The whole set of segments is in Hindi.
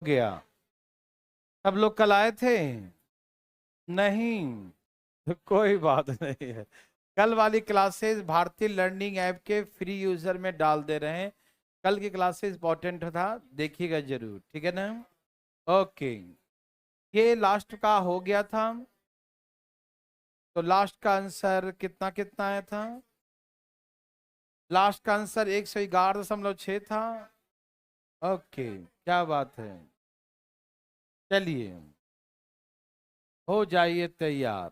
गया। सब लोग कल आए थे? नहीं तो कोई बात नहीं है। कल वाली क्लासेस भारतीय लर्निंग ऐप के फ्री यूजर में डाल दे रहे हैं। कल की क्लासेस इंपॉर्टेंट था, देखिएगा जरूर, ठीक है ना। ओके, ये लास्ट का हो गया था। तो लास्ट का आंसर कितना कितना आया था? लास्ट का आंसर 111.6 था। ओके, क्या बात है। चलिए, हो जाइए तैयार।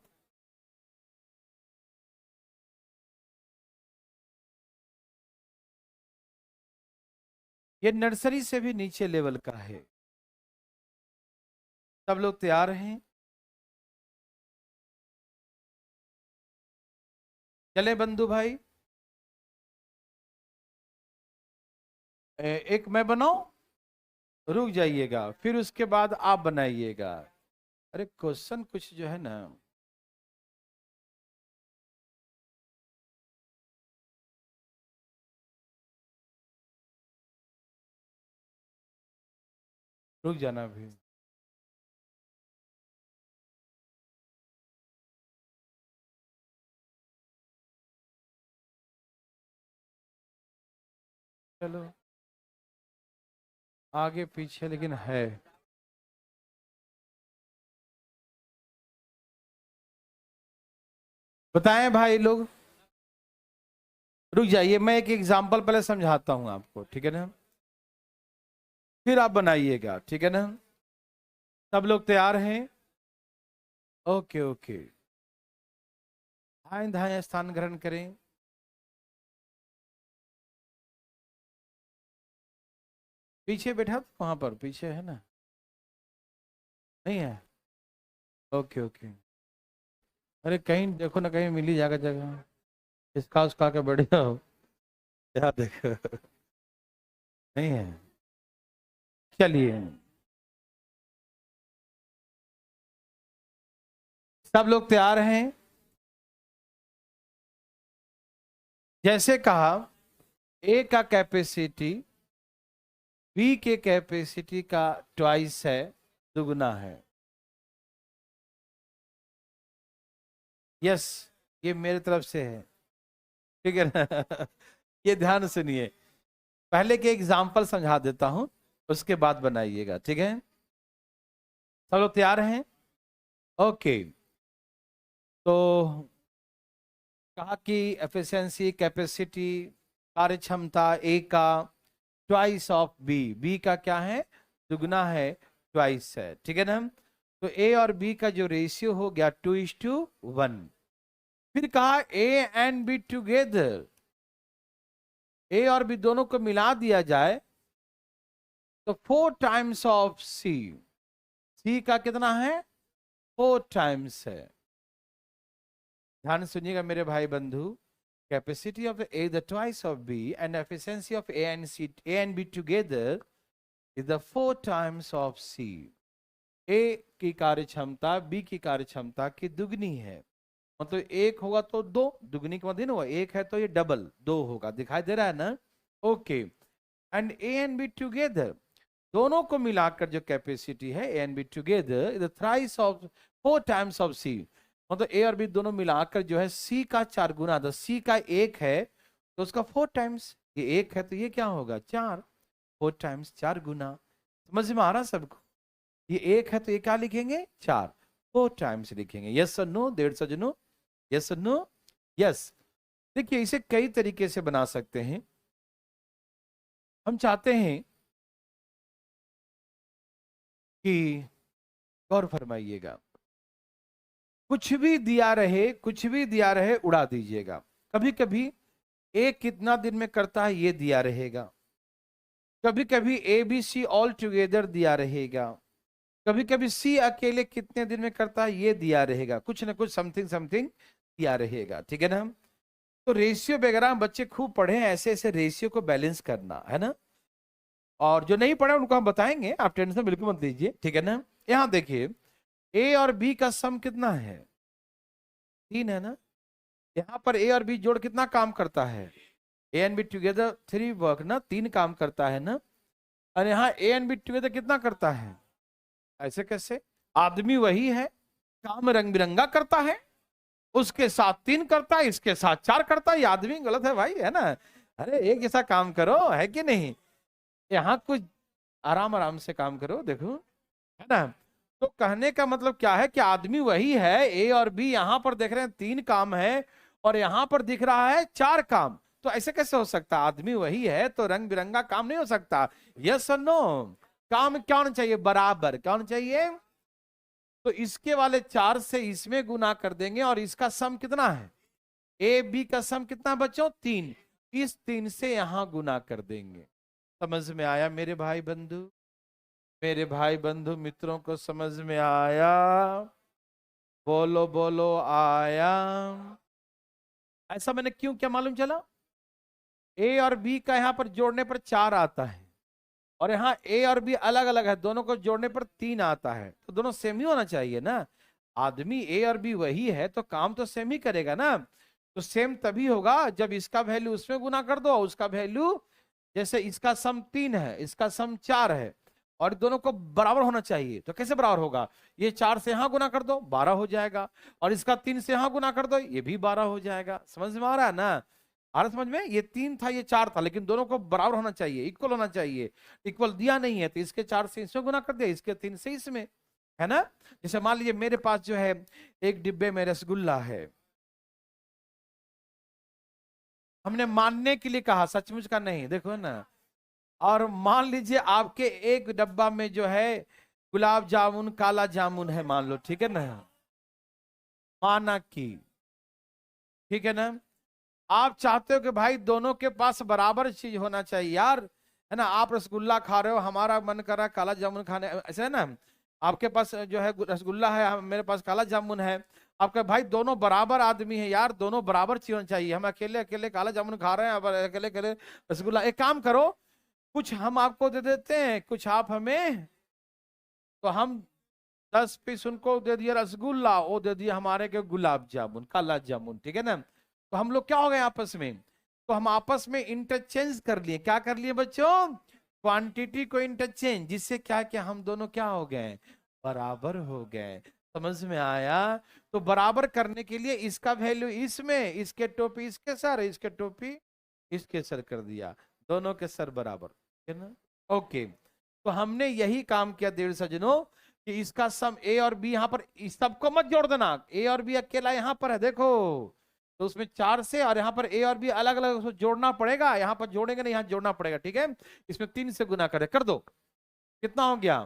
ये नर्सरी से भी नीचे लेवल का है। सब लोग तैयार हैं? चले बंधु भाई। एक मैं बनाऊं? रुक जाइएगा, फिर उसके बाद आप बनाइएगा। अरे क्वेश्चन कुछ जो है ना। रुक जाना भी। चलो, आगे पीछे लेकिन है। बताएं भाई लोग। रुक जाइए, मैं एक एग्जांपल पहले समझाता हूं आपको, ठीक है ना। फिर आप बनाइएगा, ठीक है ना। सब लोग तैयार हैं? Okay okay. दाएं दाएं स्थान ग्रहण करें। पीछे बैठा तो वहां पर पीछे है ना? नहीं है? Okay okay. अरे कहीं देखो ना, कहीं मिल ही जाएगा जगह। इसका उसका के बढ़िया हो। क्या देखो। नहीं है? चलिए, सब लोग तैयार हैं? जैसे कहा, ए का कैपेसिटी बी के कैपेसिटी का ट्वाइस है, दुगना है। यस, ये मेरे तरफ से है, ठीक है ना। ये ध्यान सुनिए, पहले के एग्जाम्पल समझा देता हूं, उसके बाद बनाइएगा, ठीक है। सब लोग तैयार हैं? ओके। तो कहा कि एफिशिएंसी, कैपेसिटी, कार्य क्षमता ए का ट्वाइस ऑफ बी, बी का क्या है? दुगना है, ट्वाइस है, ठीक है ना। तो ए और बी का जो रेशियो हो गया 2:1। फिर कहा ए एंड बी टुगेदर, ए और बी दोनों को मिला दिया जाए तो 4 टाइम्स ऑफ सी, सी का कितना है? 4 टाइम्स है। ध्यान सुनिएगा मेरे भाई बंधु, capacity of A the twice of B and efficiency of A and C, A and B together is the 4 times of C. A की कार्य क्षमता बी की कार्य क्षमता की दुगनी है। मतलब एक होगा तो दो, दुगनी का मतलब होगा एक है तो ये डबल दो होगा, दिखाई दे रहा है ना। Okay, and A and B together, दोनों को मिलाकर जो कैपेसिटी है A and B together is thrice of 4 times of C. मतलब ए और बी दोनों मिलाकर जो है सी का 4 गुना, तो सी का एक है तो उसका 4 टाइम्स, ये एक है तो ये क्या होगा? 4। 4 टाइम्स 4 गुना। समझ में आ रहा सबको? ये एक है तो ये क्या लिखेंगे? 4। 4 टाइम्स लिखेंगे। यस और नो देर सजनो? यस और नो? यस। देखिए, इसे कई तरीके से बना सकते हैं। हम चाहते हैं कि, गौर फरमाइएगा, कुछ भी दिया रहे, कुछ भी दिया रहे उड़ा दीजिएगा। कभी कभी ए कितना दिन में करता है ये दिया रहेगा, कभी कभी A B C all together दिया रहेगा, कभी कभी सी अकेले कितने दिन में करता है ये दिया रहेगा, कुछ ना कुछ समथिंग समथिंग दिया रहेगा, ठीक है ना। तो रेशियो वगैरह बच्चे खूब पढ़े, ऐसे ऐसे रेशियो को बैलेंस करना है ना। और जो नहीं पढ़े उनको हम बताएंगे, आप टेंशन बिल्कुल मत लीजिए, ठीक है ना। यहाँ देखिए, ए और बी का सम कितना है? 3 है ना। यहाँ पर ए और बी जोड़ कितना काम करता है? A and B together 3 work ना, 3 काम करता है ना। और यहाँ ए एंड बी टुगेदर कितना करता है? ऐसे कैसे? आदमी वही है, काम रंग बिरंगा करता है, उसके साथ 3 करता है, इसके साथ 4 करता है। ये आदमी गलत है भाई, है ना? अरे एक जैसा काम करो, है कि नहीं? यहाँ कुछ आराम आराम से काम करो, देखो, है ना? तो कहने का मतलब क्या है कि आदमी वही है, ए और बी यहाँ पर देख रहे हैं 3 काम है और यहाँ पर दिख रहा है 4 काम। तो ऐसे कैसे हो सकता? आदमी वही है तो रंग बिरंगा काम नहीं हो सकता। यस और नो? काम क्या होना चाहिए? बराबर। क्या होना चाहिए? तो इसके वाले 4 से इसमें गुना कर देंगे और इसका सम कितना है? ए बी का सम कितना बच्चों? 3। इस 3 से यहां गुना कर देंगे। समझ में आया मेरे भाई बंधु? मेरे भाई बंधु मित्रों को समझ में आया? बोलो बोलो आया। ऐसा मैंने क्यों, क्या मालूम चला? ए और बी का यहां पर जोड़ने पर 4 आता है और यहाँ ए और बी अलग अलग है, दोनों को जोड़ने पर 3 आता है, तो दोनों सेम ही होना चाहिए ना। आदमी ए और बी वही है तो काम तो सेम ही करेगा ना। तो सेम तभी होगा जब इसका वैल्यू उसमें गुना कर दो, उसका वैल्यू, जैसे इसका सम 3 है, इसका सम 4 है और दोनों को बराबर होना चाहिए। तो कैसे बराबर होगा? ये 4 से यहां गुना कर दो, 12 हो जाएगा, और इसका 3 से यहां गुना कर दो, ये भी 12 हो जाएगा। समझ में आ रहा है ना? आ रहा समझ में? ये 3 था, ये 4 था, लेकिन दोनों को बराबर होना चाहिए, इक्वल होना चाहिए। इक्वल दिया नहीं है तो इसके 4 से इसमें गुना कर दिया, इसके 3 से इसमें, है ना? जैसे मान लीजिए मेरे पास जो है एक डिब्बे में रसगुल्ला है, हमने मानने के लिए कहा, सचमुच का नहीं, देखो ना। और मान लीजिए आपके एक डब्बा में जो है गुलाब जामुन, काला जामुन है, मान लो, ठीक है ना? माना की, ठीक है ना? आप चाहते हो कि भाई दोनों के पास बराबर चीज होना चाहिए यार, है ना? आप रसगुल्ला खा रहे हो, हमारा मन कर रहा है काला जामुन खाने, ऐसा है ना? आपके पास जो है रसगुल्ला है, मेरे पास काला जामुन है। आपका भाई दोनों बराबर आदमी है यार, दोनों बराबर चीज होना चाहिए। हम अकेले अकेले काला जामुन खा रहे हैं, अब अकेले अकेले रसगुल्ला। एक काम करो, कुछ हम आपको दे देते हैं, कुछ आप हमें। तो हम 10 पीस उनको दे दिया रसगुल्ला, वो दे दिया हमारे के गुलाब जामुन, काला जामुन, ठीक है ना? तो हम लोग क्या हो गए आपस में? तो हम आपस में इंटरचेंज कर लिए। क्या कर लिए बच्चों? क्वांटिटी को इंटरचेंज, जिससे क्या कि हम दोनों क्या हो गए? बराबर हो गए। समझ में आया? तो बराबर करने के लिए इसका वैल्यू इसमें, इसके टोपी इसके सर, इसके टोपी इसके सर कर दिया, दोनों के सर बराबर, है ना? ओके, तो हमने यही काम किया देर सजनों कि इसका सम ए और बी, यहां पर इस सबको मत जोड़ देना, ए और बी अकेला यहां पर है, देखो। तो उसमें 4 से, और यहाँ पर ए और बी अलग अलग, उसको जोड़ना पड़ेगा, यहाँ पर जोड़ेंगे नहीं, यहाँ जोड़ना पड़ेगा, ठीक है? इसमें 3 से गुना करे, कर दो, कितना हो गया?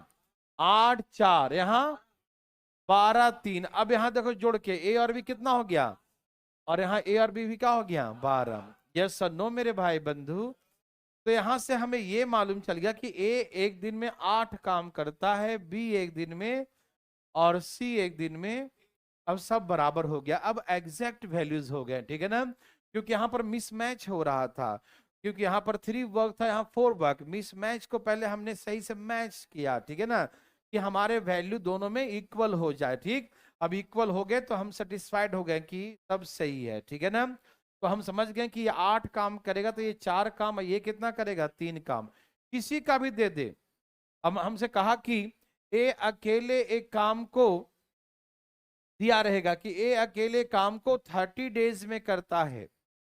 8 4, यहाँ 12 3। अब यहाँ देखो जोड़ के ए और बी कितना हो गया, और यहाँ ए और बी भी क्या हो गया? 12। यस और नो मेरे भाई बंधु? तो यहां से हमें ये मालूम चल गया कि ए एक दिन में 8 काम करता है, बी एक दिन में, और सी एक दिन में। अब सब बराबर हो गया, अब एग्जैक्ट वैल्यूज हो गए, ठीक है ना? क्योंकि यहाँ पर मिसमैच हो रहा था, क्योंकि यहाँ पर 3 वर्क था, यहाँ 4 वर्क। मिसमैच को पहले हमने सही से मैच किया, ठीक है ना? कि हमारे वैल्यू दोनों में इक्वल हो जाए, ठीक? अब इक्वल हो गए तो हम सेटिस्फाइड हो गए कि सब सही है, ठीक है ना? तो हम समझ गए कि ये 8 काम करेगा तो ये 4 काम, ये कितना करेगा? 3 काम। किसी का भी दे दे, अब हमसे कहा कि ए अकेले एक काम को दिया रहेगा कि ए अकेले काम को 30 डेज में करता है,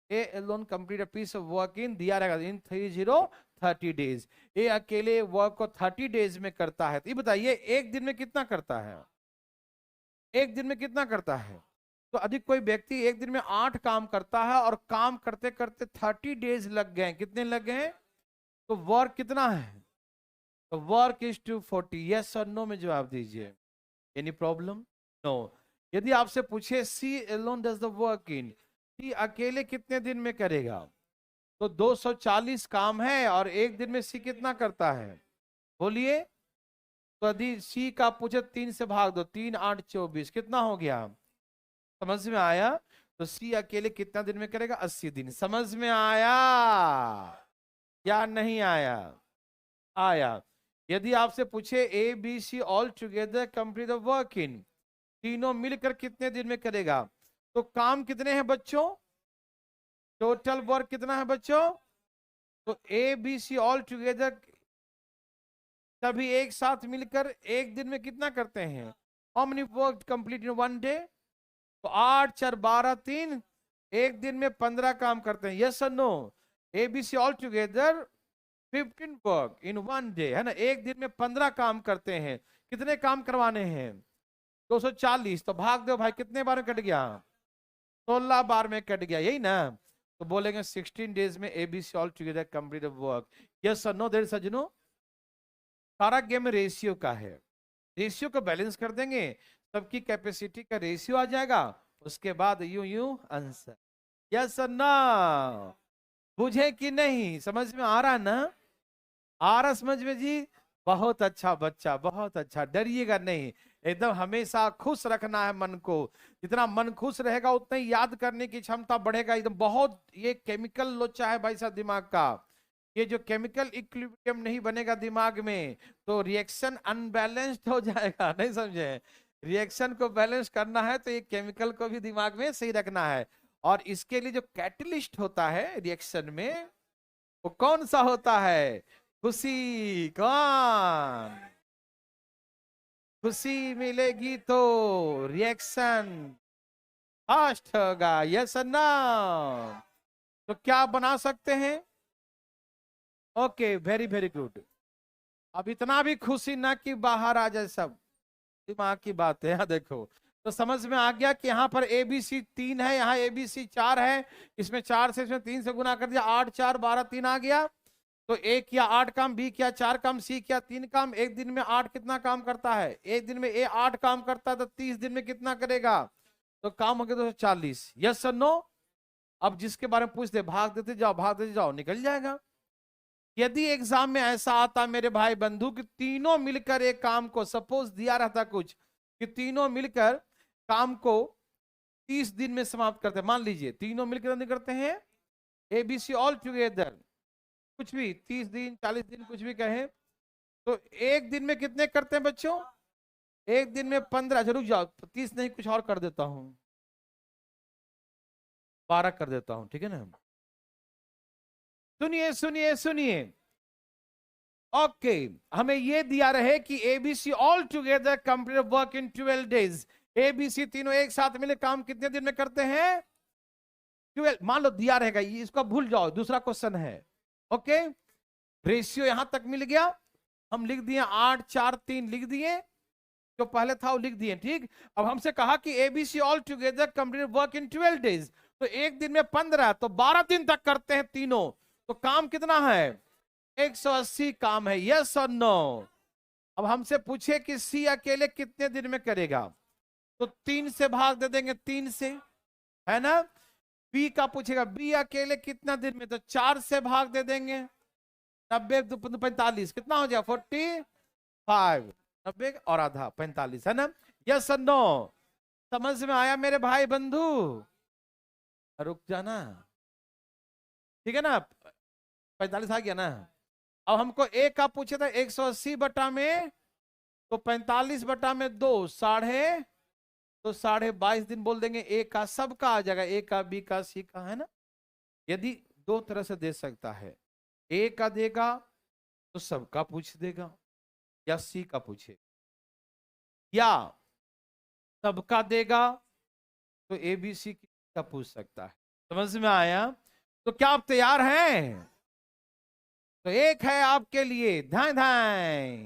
A alone complete a piece of work in, दिया रहेगा इन 30 डेज। ए अकेले वर्क को 30 डेज में करता है। तो ये बताइए एक दिन में कितना करता है? एक दिन में कितना करता है? तो अधिक कोई व्यक्ति एक दिन में 8 काम करता है और काम करते करते 30 डेज लग गए। कितने लग गए? तो वर्क कितना है? तो वर्क इज 240। यस और नो में जवाब दीजिए। Any problem? नो। यदि आपसे पूछे C alone does the work in, C अकेले कितने दिन में करेगा? तो 240 काम है और एक दिन में सी कितना करता है? बोलिए। तो यदि सी का पूछे 3 से भाग दो, 3 8 24, कितना हो गया? समझ में आया? तो सी अकेले कितना दिन में करेगा? 80 दिन। समझ में आया या नहीं आया? आया। यदि आपसे पूछे A B C all together complete the work in, तीनों मिलकर कितने दिन में करेगा? तो काम कितने हैं बच्चों? टोटल वर्क कितना है बच्चों? तो A B C all together सभी एक साथ मिलकर एक दिन में कितना करते हैं? How many work complete in one day? तो 8 4 12 3, एक दिन में 15 काम करते हैं। यस और no? ABC all together 15 work in one day, है ना? एक दिन में 15 काम करते हैं। कितने काम करवाने हैं? 240। तो भाग दो भाई, कितने बार में कट गया? 16 बार में कट गया, यही ना? तो बोलेंगे 16 डेज में ABC all together complete work. Yes और नो देयर सजनो? सारा गेम रेशियो का है। रेशियो को बैलेंस कर देंगे, सबकी कैपेसिटी का रेशियो आ जाएगा, उसके बाद यू आंसर। यस और नो? बुझे कि नहीं? समझ में आ रहा ना? आ रहा समझ में जी? बहुत अच्छा बच्चा, बहुत अच्छा। डरिएगा नहीं, एकदम हमेशा खुश रखना है मन को। जितना मन खुश रहेगा उतना ही याद करने की क्षमता बढ़ेगा। एकदम बहुत ये केमिकल लोचा है भाई साहब दिमाग का। ये जो केमिकल इक्विलिब्रियम नहीं बनेगा दिमाग में तो रिएक्शन अनबैलेंस्ड हो जाएगा। नहीं समझे? रिएक्शन को बैलेंस करना है तो ये केमिकल को भी दिमाग में सही रखना है। और इसके लिए जो कैटलिस्ट होता है रिएक्शन में, वो कौन सा होता है? खुशी। कौन? खुशी मिलेगी तो रिएक्शन फास्ट होगा। यस और नो? तो क्या बना सकते हैं? Okay, very very good. अब इतना भी खुशी ना कि बाहर आ जाए सब, दिमाग की बात है। यहाँ देखो, तो समझ में आ गया कि यहाँ पर एबीसी 3 है, यहाँ एबीसी 4 है। इसमें 4 से इसमें 3 से गुना कर दिया, 8 4 12 3 आ गया। तो ए किया 8 काम, बी किया 4 काम, सी किया 3 काम। एक दिन में 8 कितना काम करता है? एक दिन में ए 8 काम करता है, तो 30 दिन में कितना करेगा? तो काम हो गया 240। यस और नो? अब जिसके बारे में पूछते भाग देते जाओ, भाग देते जाओ, निकल जाएगा। यदि एग्जाम में ऐसा आता मेरे भाई बंधु कि तीनों मिलकर एक काम को, सपोज दिया रहता कुछ कि तीनों मिलकर काम को 30 दिन में समाप्त करते हैं, मान लीजिए तीनों मिलकर नहीं करते हैं, एबीसी ऑल टुगेदर, कुछ भी 30 दिन 40 दिन कुछ भी कहें, तो एक दिन में कितने करते हैं बच्चों? एक दिन में 15। रुक जाओ, 30 नहीं, कुछ और कर देता हूं, 12 कर देता हूं, ठीक है ना? सुनिए सुनिए सुनिए, ओके हमें ये दिया रहे कि ABC all together complete work in 12 days. ABC तीनों एक साथ मिले काम कितने दिन में करते हैं? 12। मान लो दिया रहेगा, ये इसको भूल जाओ, दूसरा क्वेश्चन है। ओके, रेशियो यहां तक मिल गया, हम लिख दिए 8 4 3 लिख दिए, जो पहले था वो लिख दिए, ठीक। अब हमसे कहा कि ABC all together complete work in 12 days, तो एक दिन में 15, तो 12 दिन तक करते हैं तीनों, तो काम कितना है? 180 काम है। यस और नो? अब हमसे पूछे कि सी अकेले कितने दिन में करेगा, तो 3 से भाग दे देंगे, 3 से, है ना? बी का पूछेगा बी अकेले कितना दिन में, तो 4 से भाग दे देंगे। 90 45 कितना हो जाए? 45। 90 और आधा 45, है ना? यस और नो? समझ में आया मेरे भाई बंधु? रुक जाना, ठीक है ना? 45 आ गया ना? अब हमको ए का पूछे था 180 बटा में, तो 45 बटा में 2 साढ़े, तो 22.5 दिन बोल देंगे। ए का सबका आ जाएगा, ए का, बी का, सी का, है ना? यदि दो तरह से दे सकता है, ए का देगा तो सबका पूछ देगा, या सी का पूछे, या सबका देगा तो ए बी सी का पूछ सकता है। समझ में आया? तो क्या आप तैयार हैं? तो एक है आपके लिए, धाय धाय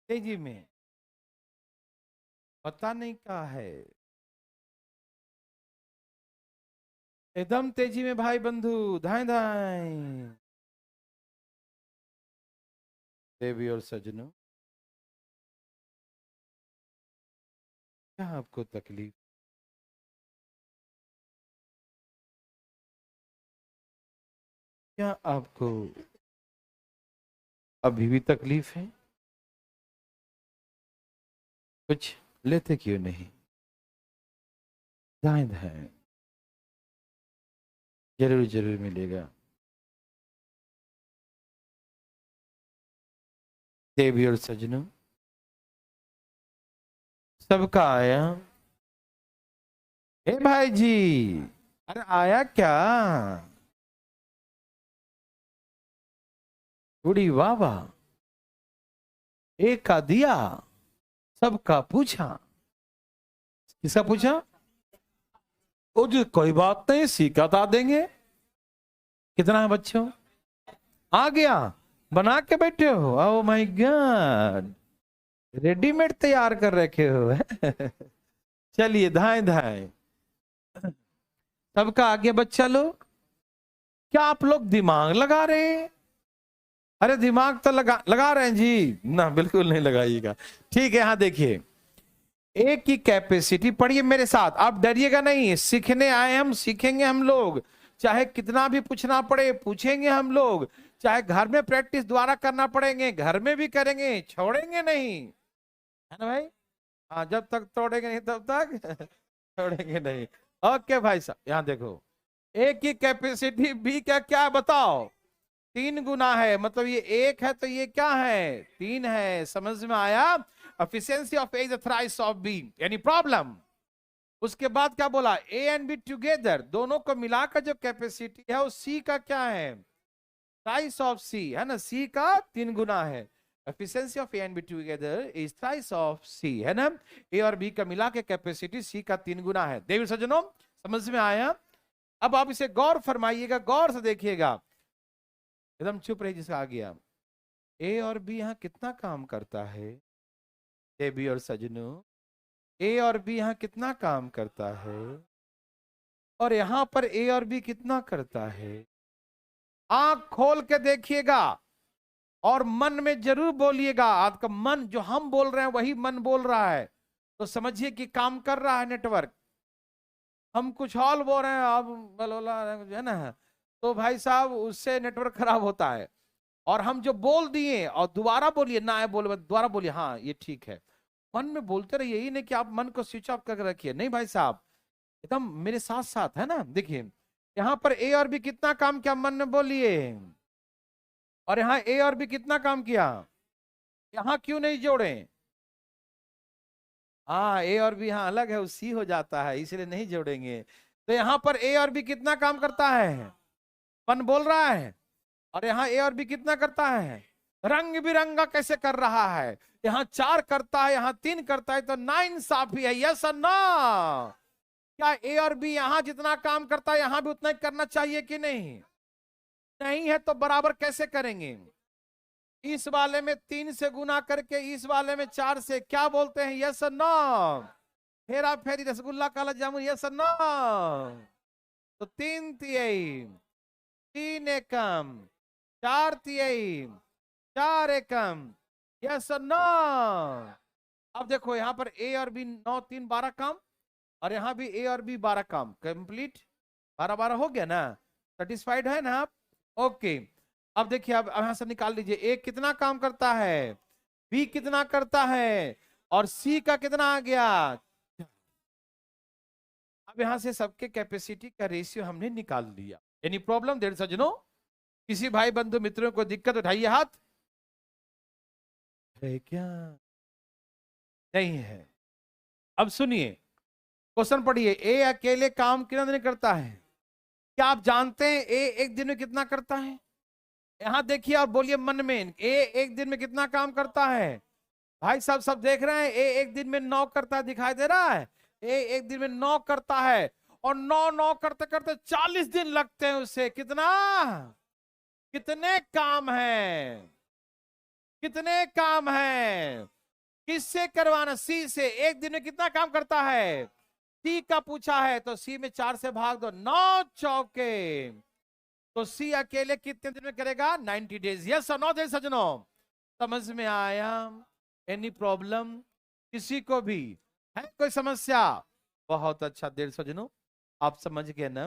तेजी में, पता नहीं क्या है, एकदम तेजी में भाई बंधु, धाय धाय। देवी और सजनों, क्या आपको तकलीफ? क्या आपको अभी भी तकलीफ है? कुछ लेते क्यों नहीं? धाय धाय, जरूर जरूर मिलेगा। देवी और सजनों, सबका आया? ए भाई जी, अरे आया क्या? बूढ़ी वाह वाह, एक का दिया, सबका पूछा। किसका पूछा? ओ जी, कोई बात नहीं, सी का बता देंगे। कितना है बच्चों? आ गया? बना के बैठे हो? ओह माय गॉड, रेडीमेड तैयार कर रखे हो। चलिए, धाए धाए सबका आगे बच्चा लोग। क्या आप लोग दिमाग लगा रहे हैं? अरे दिमाग तो लगा लगा रहे हैं जी ना, बिल्कुल नहीं लगाइएगा। ठीक है, हाँ देखिए, एक की कैपेसिटी, पढ़िए मेरे साथ, आप डरिएगा नहीं, सीखने आए हम, सीखेंगे हम लोग। चाहे कितना भी पूछना पड़े पूछेंगे हम लोग, चाहे घर में प्रैक्टिस दोबारा करना पड़ेंगे घर में भी करेंगे, छोड़ेंगे नहीं, है ना भाई? हाँ, जब तक तोड़ेंगे नहीं तब तक छोड़ेंगे नहीं। ओके भाई साहब, यहाँ देखो, ए की कैपेसिटी बी क्या क्या है बताओ? 3 गुना है, मतलब ये 1 है तो ये क्या है? 3 है। समझ में आया? Efficiency of A is thrice of B, यानी प्रॉब्लम। उसके बाद क्या बोला? ए एंड बी टुगेदर, दोनों को मिलाकर जो कैपेसिटी है वो सी का क्या है? थ्राइस ऑफ सी, है ना? सी का 3 गुना है। Efficiency of A and B together is thrice of C, है ना? ए और बी का मिला के कैपेसिटी सी का 3 गुना है। देवी सज्जनों, समझ में आया? अब आप इसे गौर फरमाइएगा, गौर से देखिएगा, एकदम चुप रही जिसका आ गया। ए और बी यहाँ कितना काम करता है? देवी और सज्जनों, ए और बी यहाँ कितना काम करता है? और यहाँ पर ए और बी कितना करता है? आंख खोल के देखिएगा और मन में जरूर बोलिएगा। आपका मन, जो हम बोल रहे हैं वही मन बोल रहा है, तो समझिए कि काम कर रहा है नेटवर्क। हम कुछ और बोल रहे हैं, आप बलोला है ना, तो भाई साहब उससे नेटवर्क खराब होता है। और हम जो बोल दिए और दोबारा बोलिए ना, है बोले दोबारा बोलिए, हाँ ये ठीक है, मन में बोलते रहिए, यही नहीं कि आप मन को स्विच ऑफ करके रखिए, नहीं भाई साहब, एकदम मेरे साथ साथ, है ना? देखिए, यहाँ पर ए और बी कितना काम किया, मन में बोलिए। और यहाँ ए और बी कितना काम किया, यहाँ क्यों नहीं जोड़े? हाँ, ए और बी यहाँ अलग है, वो सी हो जाता है, इसलिए नहीं जोड़ेंगे। तो यहाँ पर ए और बी कितना काम करता है? मन बोल रहा है। और यहाँ ए और बी कितना करता है? रंग बिरंगा कैसे कर रहा है, यहाँ 4 करता है, यहाँ 3 करता है, तो नाइंसाफी है। यस और नो? क्या ए और बी यहाँ जितना काम करता है यहाँ भी उतना ही करना चाहिए कि नहीं? नहीं है तो बराबर कैसे करेंगे? इस वाले में 3 से गुना करके, इस वाले में 4 से, क्या बोलते हैं? यस और नो? फेरा फेरी रसगुल्ला काला जामुन, यस और नो? तो 3 तिहाई, 3 एकम, 4 तिहाई, 4 एकम, यस और नो? अब देखो यहाँ पर ए और बी 9 3 12 काम, और यहाँ भी ए और बी 12 काम, कंप्लीट 12 12 हो गया ना? सेटिस्फाइड है ना आप? ओके। अब देखिए, अब यहां से निकाल लीजिए, ए कितना काम करता है, बी कितना करता है, और सी का कितना आ गया। अब यहां से सबके कैपेसिटी का रेशियो हमने निकाल लिया। एनी प्रॉब्लम देयर सज्जनों? किसी भाई बंधु मित्रों को दिक्कत, उठाइए हाथ। है क्या? नहीं है। अब सुनिए, क्वेश्चन पढ़िए, ए अकेले काम कितना दिन करता है? क्या आप जानते हैं ए एक दिन में कितना करता है? यहां देखिए और बोलिए मन में, ए एक दिन में कितना काम करता है? भाई साहब सब देख रहे हैं, ए एक दिन में 9 करता है, दिखाई दे रहा है? ए एक दिन में 9 करता है, और 9 9 करते करते 40 दिन लगते हैं उसे। कितना? कितने काम हैं? कितने काम हैं? किससे करवाना? सी से। एक दिन में कितना काम करता है? सी का पूछा है, तो सी में 4 से भाग दो, 9 चौके, तो सी अकेले कितने दिन में करेगा? 90 डेज। यस और नो? दे सजनों, समझ में आया? एनी प्रॉब्लम किसी को भी है? कोई समस्या? बहुत अच्छा देर सजनों, आप समझ गए ना?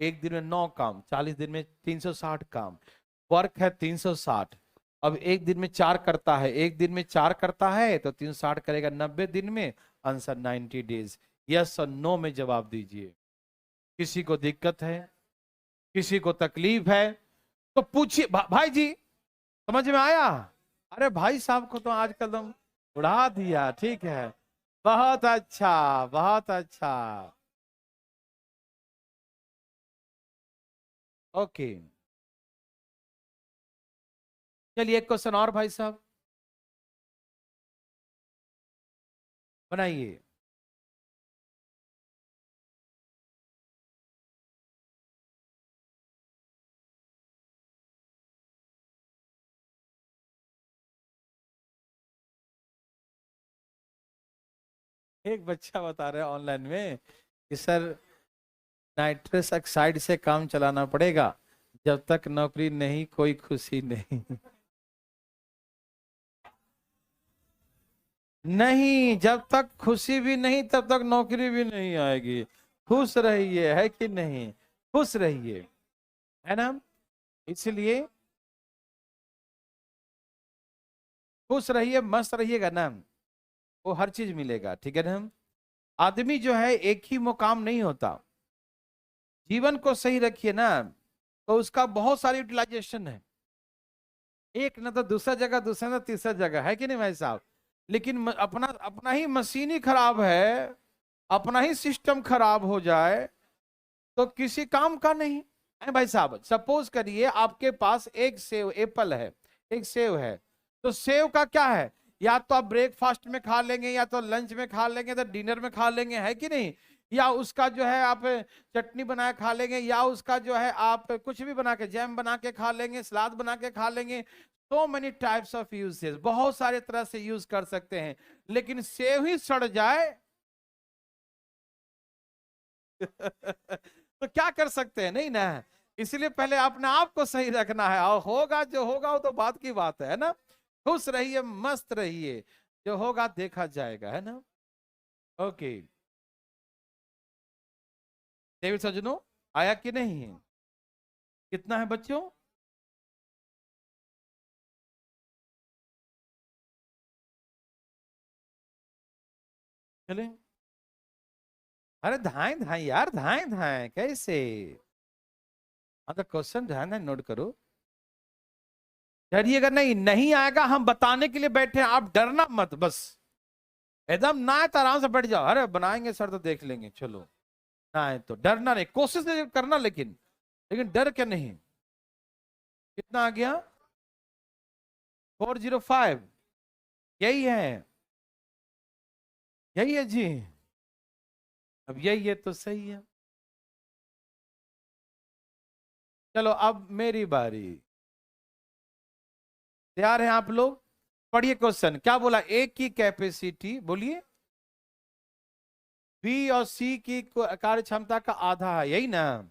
एक दिन में 9 काम, 40 दिन में 360 काम, वर्क है 360। अब एक दिन में 4 करता है, एक दिन में 4 करता है तो 360 करेगा 90 दिन में, आंसर 90 डेज। यस और नो में जवाब दीजिए। किसी को दिक्कत है, किसी को तकलीफ है तो पूछिए। भाई जी समझ में आया? अरे भाई साहब को तो आजकल तुम उड़ा दिया। ठीक है, बहुत अच्छा, बहुत अच्छा। ओके, चलिए एक क्वेश्चन और भाई साहब। बनाइए। एक बच्चा बता रहा है ऑनलाइन में कि सर नाइट्रस ऑक्साइड से काम चलाना पड़ेगा, जब तक नौकरी नहीं कोई खुशी नहीं। नहीं, जब तक खुशी भी नहीं तब तक नौकरी भी नहीं आएगी। खुश रहिए, है कि नहीं? खुश रहिए, है ना? इसलिए खुश रहिए, मस्त रहिएगा ना, वो हर चीज मिलेगा, ठीक है ना? आदमी जो है एक ही मुकाम नहीं होता। जीवन को सही रखिए ना, तो उसका बहुत सारी यूटिलाइजेशन है। एक ना तो दूसरा जगह, दूसरा ना तीसरा जगह, है कि नहीं भाई साहब? लेकिन अपना अपना ही मशीन ही खराब है, अपना ही सिस्टम खराब हो जाए तो किसी काम का नहीं है भाई साहब। सपोज करिए आपके पास एक सेव, एप्पल है, एक सेव है, तो सेव का क्या है? या तो आप ब्रेकफास्ट में खा लेंगे, या तो लंच में खा लेंगे, तो डिनर में खा लेंगे, है कि नहीं? या उसका जो है आप चटनी बना के खा लेंगे, या उसका जो है आप कुछ भी बना के, जैम बना के खा लेंगे, सलाद बना के खा लेंगे। So many types of uses, बहुत सारे तरह से यूज कर सकते हैं। लेकिन सेव ही सड़ जाए तो क्या कर सकते हैं? नहीं ना। इसलिए पहले अपने आप को सही रखना है, और होगा जो होगा वो तो बात की बात है ना? खुश रहिए, मस्त रहिए, जो होगा देखा जाएगा, है ना? ओके, देवी सजनों, आया कि नहीं है? कितना है बच्चों? चले, अरे धाए धाए यार, धाए धाए कैसे? हाँ तो क्वेश्चन ध्यान है, नोट करो। डरिएगा नहीं, नहीं आएगा, हम बताने के लिए बैठे हैं, आप डरना मत बस। एकदम ना आए तो आराम से बैठ जाओ, अरे बनाएंगे सर तो देख लेंगे, चलो। ना आए तो डरना नहीं, कोशिश करना, लेकिन लेकिन डर के नहीं। कितना आ गया? 405, यही है, यही है जी। अब यही है तो सही है। चलो अब मेरी बारी। तैयार हैं आप लोग? पढ़िए क्वेश्चन, क्या बोला? ए की कैपेसिटी, बोलिए। बी और सी की कार्य क्षमता का आधा है, यही ना?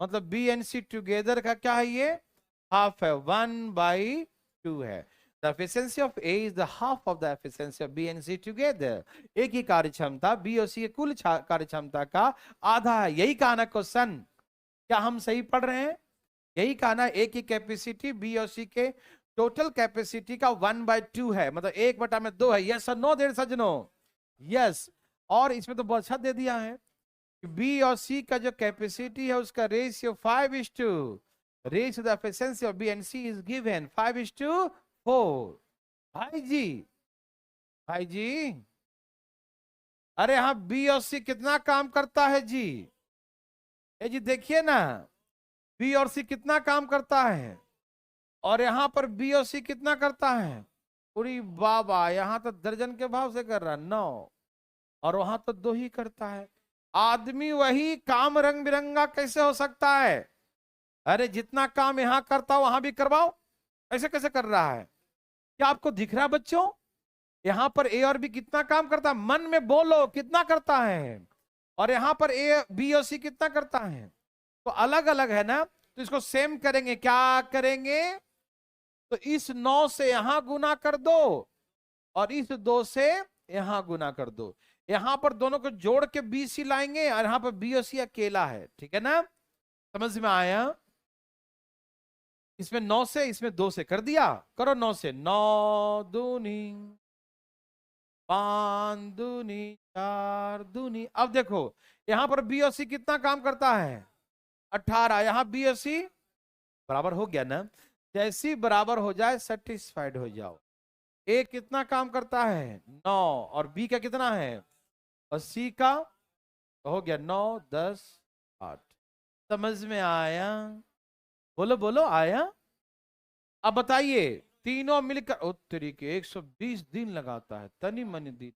मतलब बी एंड सी टुगेदर का क्या है? ये हाफ है, 1/2 है। The efficiency of A is the half of the efficiency of B and C together. A की कार्य क्षमता बी और सी के कुल कार्य क्षमता का आधा है, यही कहा ना क्वेश्चन? क्या हम सही पढ़ रहे हैं? यही कहा ना, ए की कैपेसिटी बी और सी के टोटल कैपेसिटी का 1/2 है, मतलब 1/2 है। यस और नो देर सजनों? यस। और इसमें तो बहुत अच्छा दे दिया है, बी और सी का जो कैपेसिटी है उसका ratio 5:, ratio the efficiency of B and C is given 5:4। भाई जी, भाई जी, अरे हाँ, बी और सी कितना काम करता है जी? ये जी देखिए ना, बी और सी कितना काम करता है, और यहां पर बी और सी कितना करता है? पूरी बाबा, यहां तो दर्जन के भाव से कर रहा 9, और वहां तो 2 ही करता है। आदमी वही काम रंग बिरंगा कैसे हो सकता है? अरे जितना काम यहां करता वहां भी करवाओ, ऐसे कैसे कर रहा है? क्या आपको दिख रहा है बच्चों? यहां पर ए और बी कितना काम करता है? मन में बोलो कितना करता है। और यहां पर ए बी और सी कितना करता है? तो अलग अलग है ना, तो इसको सेम करेंगे, क्या करेंगे? तो इस 9 से यहां गुना कर दो, और इस 2 से यहां गुना कर दो। यहां पर दोनों को जोड़ के बी सी लाएंगे, और यहां पर बी और सी अकेला है, ठीक है ना? समझ में आया? इसमें 9 से, इसमें 2 से कर दिया, करो 9 से, 9 दूनी 5 दूनी 4 दूनी। अब देखो यहां पर बी और सी कितना काम करता है? 18। यहां बी और सी बराबर हो गया ना? जैसी बराबर हो जाए सेटिस्फाइड हो जाओ। ए कितना काम करता है? 9, और बी का कितना है? और सी का हो गया 9, 10, 8। समझ में आया? बोलो बोलो, आया? अब बताइए, तीनों मिलकर, ओ तेरी के 120 दिन लगाता है, तनी मनी दिन।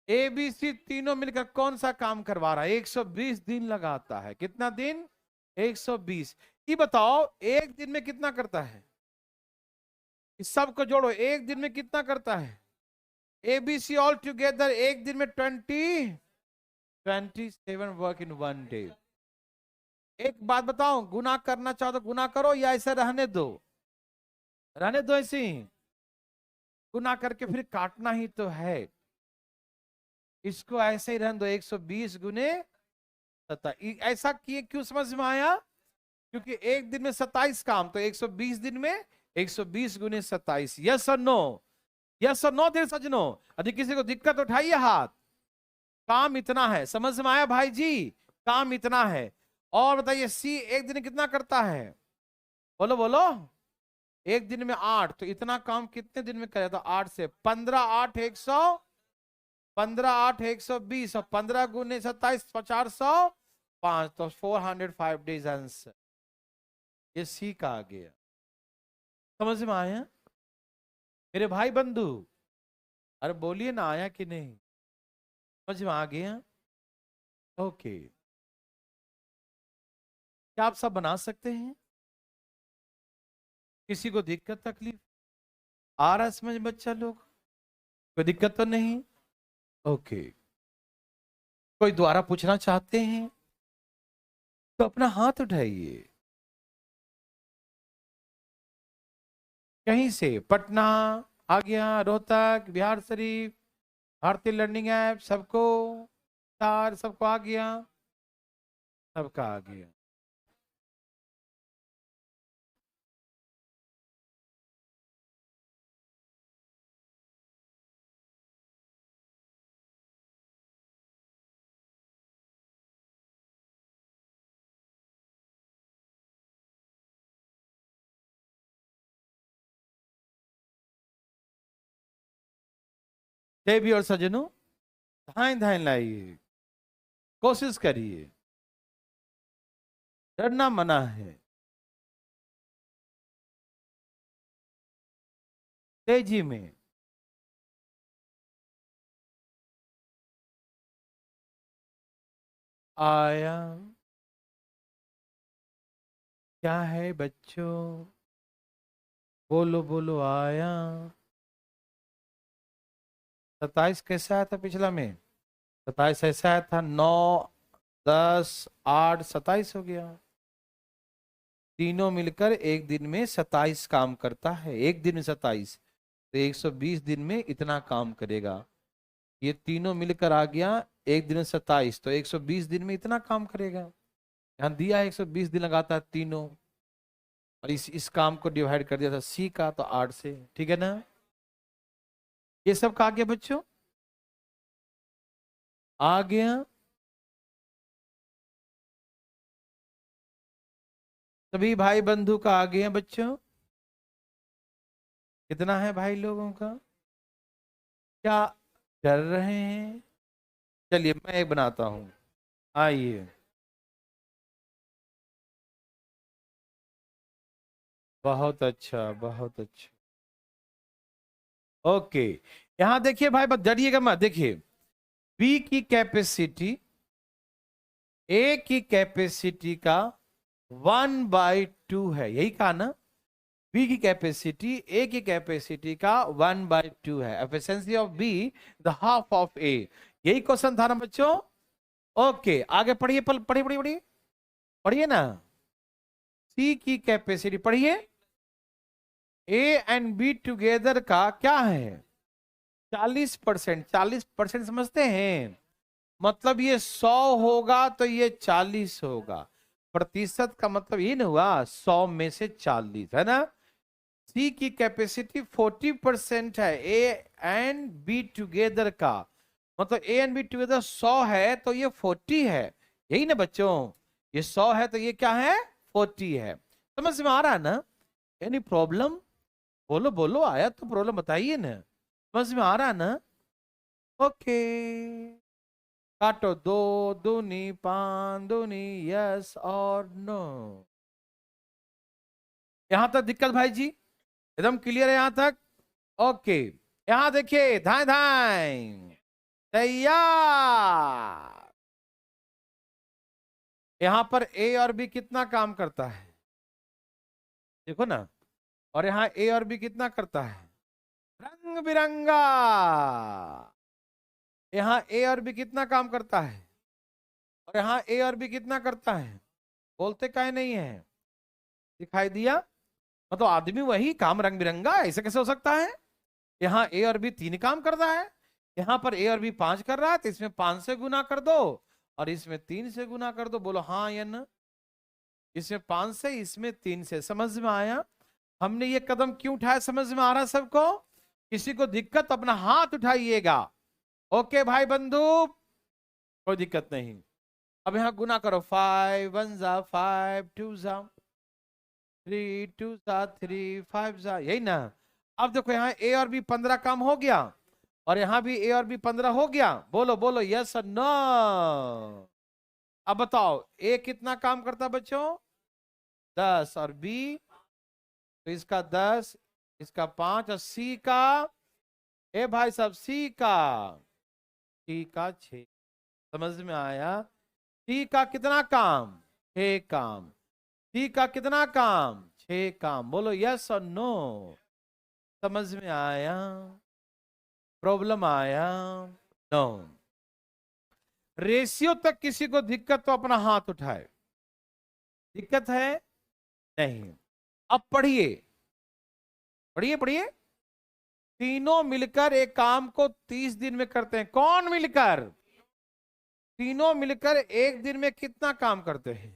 ए बी सी तीनों मिलकर कौन सा काम करवा रहा है? 120 दिन लगाता है। कितना दिन? 120। ये बताओ एक दिन में कितना करता है? इस सबको जोड़ो, एक दिन में कितना करता है? A B C all together एक दिन में 27 वर्क इन वन डे। एक बात बताओ, गुना करना चाहो तो गुना करो या ऐसे रहने दो? रहने दो ऐसे ही। गुना करके फिर काटना ही तो है। इसको ऐसे ही रहने दो, 120 गुने 27। ऐसा किए क्यों समझ में आया? क्योंकि एक दिन में 27 काम, तो 120 दिन में 120 गुने 27। यस और नो? यस और नो देर सजनो? यदि किसी को दिक्कत उठाइए हाथ। काम इतना है, समझ में आया भाई जी? काम इतना है। और बताइए सी एक दिन में कितना करता है? बोलो बोलो। एक दिन में 8, तो इतना काम कितने दिन में करेगा? तो 8 से 15, 8 100, 15 8 120 और 15 गुने 27 405, तो 405 डेज आंसर। ये सी का आ गया। समझ में आया मेरे भाई बंधु? अरे बोलिए ना, आया कि नहीं? समझ में आ गया? ओके। क्या आप सब बना सकते हैं? किसी को दिक्कत तकलीफ आ रहा है समझ बच्चा लोग? कोई दिक्कत तो नहीं? ओके। कोई द्वारा पूछना चाहते हैं तो अपना हाथ उठाइए। कहीं से? पटना आ गया, रोहतक, बिहार शरीफ, भारतीय लर्निंग ऐप, सबको चार, सबको आ गया? सबका आ गया। देवी और सजनों, धाएं धाएं लाइए, कोशिश करिए, डरना मना है। तेजी में। आया। क्या है बच्चों? बोलो बोलो, आया। 27 कैसा आया था पिछला में? 27 ऐसा आया था, 9 10 8 27 हो गया। तीनों मिलकर एक दिन में 27 काम करता है। एक दिन में 27, तो 120 दिन में इतना काम करेगा। ये तीनों मिलकर आ गया एक दिन में 27, तो 120 दिन में इतना काम करेगा। यहाँ दिया है 120 दिन लगाता है तीनों, और इस काम को डिवाइड कर दिया था सी का, तो 8 से। ठीक है ना? ये सब का आ गया बच्चों? आ गया। सभी भाई बंधु का आ गया बच्चों? कितना है भाई लोगों का? क्या डर रहे हैं? चलिए मैं एक बनाता हूं, आइए। बहुत अच्छा, बहुत अच्छा। ओके। यहां देखिए भाई, बस डरिएगा मत। देखिए बी की कैपेसिटी ए की कैपेसिटी का 1/2 है, यही कहा ना? बी की कैपेसिटी ए की कैपेसिटी का 1/2 है। Efficiency of B the half of A. यही क्वेश्चन था ना बच्चों? ओके, आगे पढ़िए, पढ़िए पढ़िए पढ़िए पढ़िए ना। सी की कैपेसिटी पढ़िए। ए एंड बी टुगेदर का क्या है? 40%। 40% समझते हैं? मतलब ये 100 होगा तो ये 40 होगा। प्रतिशत का मतलब ये नहीं हुआ 100 में से 40, है ना? सी की कैपेसिटी 40% है ए एंड बी टुगेदर का। मतलब ए एंड बी टुगेदर 100 है तो ये 40 है। यही ना बच्चों? ये 100 है तो ये क्या है? 40 है। समझ में आ रहा है ना? Any problem? बोलो बोलो, आया तो प्रॉब्लम बताइए ना। समझ में आ रहा है ना? ओके। काटो, दो दूनी पान दूनी, यस और नो? यहां तक दिक्कत भाई जी? एकदम क्लियर है यहां तक? ओके। यहां देखिए, धाए धाए, तैयार। यहां पर ए और बी कितना काम करता है, देखो ना। और यहां ए और बी कितना करता है, रंग बिरंगा। यहां ए और बी कितना काम करता है, और यहां ए और बी कितना करता है। बोलते काहे नहीं है, दिखाई दिया। मतलब आदमी वही, काम रंग बिरंगा, ऐसे कैसे हो सकता है। यहाँ ए और बी 3 काम कर रहा है, यहाँ पर ए और बी 5 कर रहा है, तो इसमें 5 से गुना कर दो और इसमें 3 से गुना कर दो। बोलो हाँ या ना। इसमें 5 से, इसमें 3 से। समझ में आया। हमने ये कदम क्यों उठाया, समझ में आ रहा है सबको। किसी को दिक्कत अपना हाथ उठाइएगा। ओके भाई बंधु, कोई दिक्कत नहीं। अब यहाँ गुना करो, 5 1 जा 5 2 जा 3 2 जा 3 5 जा, यही ना। अब देखो यहाँ ए और बी 15 काम हो गया, और यहाँ भी ए और बी 15 हो गया। बोलो बोलो यस और नो। अब बताओ ए कितना काम करता बच्चों, 10, और बी तो इसका 10, इसका 5, और सी का, ए भाई साहब सी का 6। समझ में आया। सी का कितना काम, 6 काम। सी का कितना काम, 6 काम। बोलो यस और नो। समझ में आया, प्रॉब्लम आया, नो। रेशियो तक किसी को दिक्कत तो अपना हाथ उठाए। दिक्कत है नहीं। अब पढ़िए पढ़िए पढ़िए। तीनों मिलकर एक काम को 30 दिन में करते हैं। कौन मिलकर, तीनों मिलकर एक दिन में कितना काम करते हैं।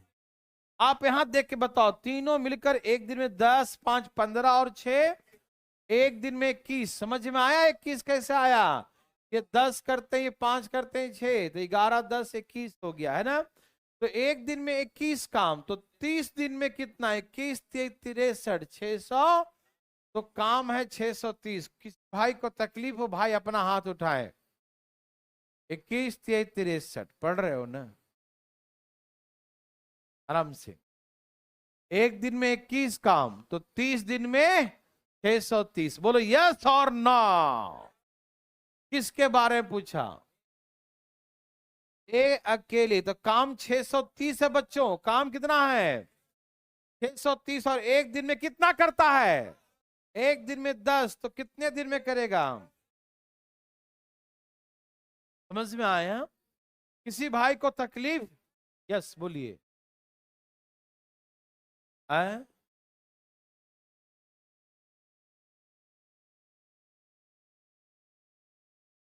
आप यहां देख के बताओ, तीनों मिलकर एक दिन में 10 5 15 और 6, एक दिन में 21। समझ में आया 21 कैसे आया। ये 10 करते हैं, ये 5 करते हैं, 6 तो 11 10 21 हो गया है ना। तो एक दिन में 21 काम, तो 30 दिन में कितना, 21 63 600। तो काम है 630। किस भाई को तकलीफ हो, भाई अपना हाथ उठाए। 21 63 पढ़ रहे हो ना आराम से। एक दिन में 21 काम, तो 30 दिन में 630। बोलो यस और नो। किसके बारे में पूछा, ए अकेले। तो काम 630 है बच्चों। काम कितना है 630, और एक दिन में कितना करता है, एक दिन में 10, तो कितने दिन में करेगा। समझ में आया। किसी भाई को तकलीफ, यस बोलिए।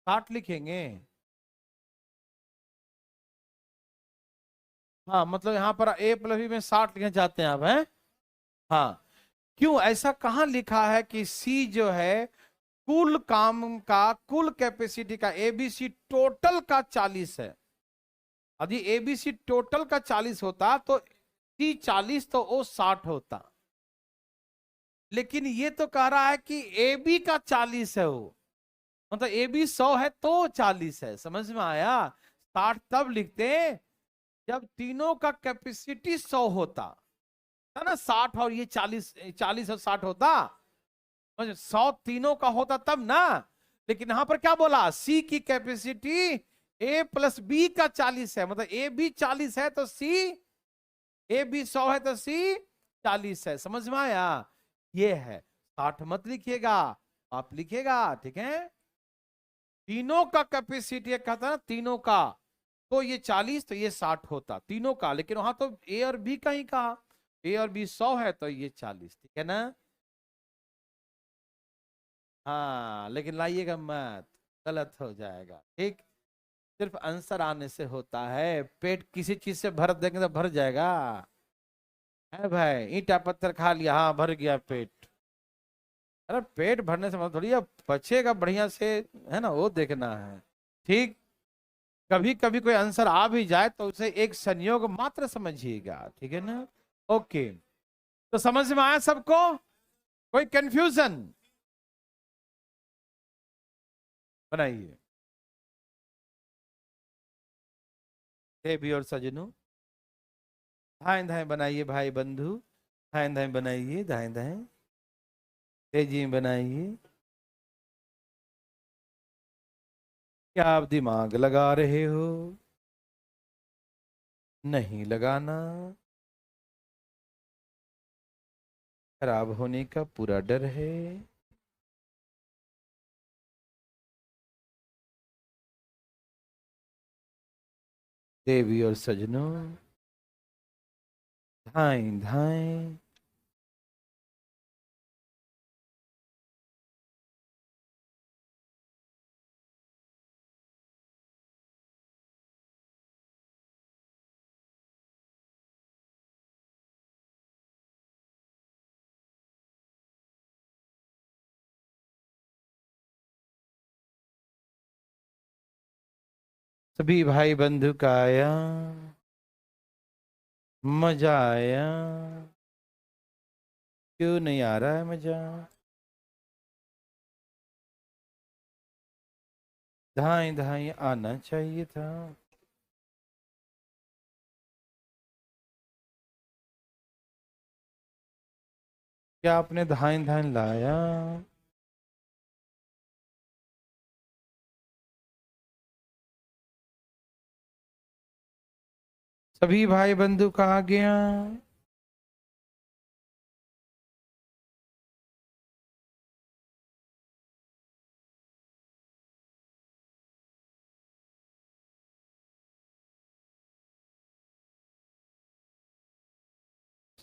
60 लिखेंगे। हाँ मतलब यहाँ पर ए प्लस बी में 60 लिखना चाहते हैं आप, हैं। हाँ, क्यों ऐसा कहाँ लिखा है कि सी जो है कुल काम का, कुल कैपेसिटी का, एबीसी टोटल का 40 है। यदि एबीसी टोटल का 40 होता तो सी 40 तो ओ 60 होता। लेकिन ये तो कह रहा है कि ए बी का 40 है वो, मतलब ए बी 100 है तो 40 है। समझ में आया। 60 तब लिखते हैं जब तीनों का कैपेसिटी 100 होता है ना। 60 और ये 40, 40 और 60 होता, 100 तीनों का होता तब ना। लेकिन यहां पर क्या बोला, सी की कैपेसिटी ए प्लस बी का 40 है, मतलब ए बी 40 है तो सी, ए बी 100 है तो सी 40 है। समझ में आया। ये है, 60 मत लिखिएगा, आप लिखिएगा, ठीक है। तीनों का कैपेसिटी कहता है ना, तीनों का, तो ये 40 तो ये 60 होता तीनों का। लेकिन वहां तो ए और बी का ही कहा, ए और बी 100 है तो ये 40, ठीक है ना। हाँ लेकिन लाइएगा मत, गलत हो जाएगा, ठीक। सिर्फ आंसर आने से होता है। पेट किसी चीज से भर देंगे तो भर जाएगा, है भाई। ईंटा पत्थर खा लिया, हाँ भर गया पेट। अरे पेट भरने से मतलब थोड़ी बचेगा बढ़िया से, है ना, वो देखना है, ठीक। कभी कभी कोई आंसर आ भी जाए तो उसे एक संयोग मात्र समझिएगा, ठीक है ना। ओके, तो समझ में आया सबको, कोई कंफ्यूजन बनाइए। देवी और सजनों, धाए धाए बनाइए भाई बंधु, धाए धाए बनाइए, धाए धाए तेजी में बनाइए। क्या आप दिमाग लगा रहे हो? नहीं लगाना। खराब होने का पूरा डर है। देवी और सजनों, धाएं धाएं। सभी भाई बंधु का आया, मजा आया। क्यों नहीं आ रहा है मजा? धाएं धाएं आना चाहिए था। क्या आपने धाएं धाएं लाया? सभी भाई बंधु कहा गया?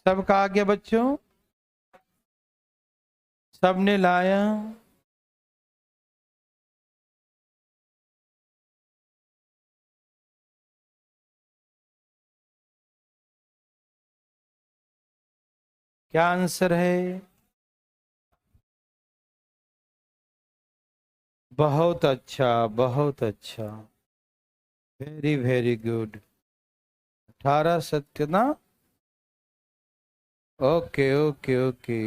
सब कहा गया बच्चों? सबने लाया? क्या आंसर है? बहुत अच्छा, बहुत अच्छा। Very very good. 18 सत्य ना? Okay okay okay.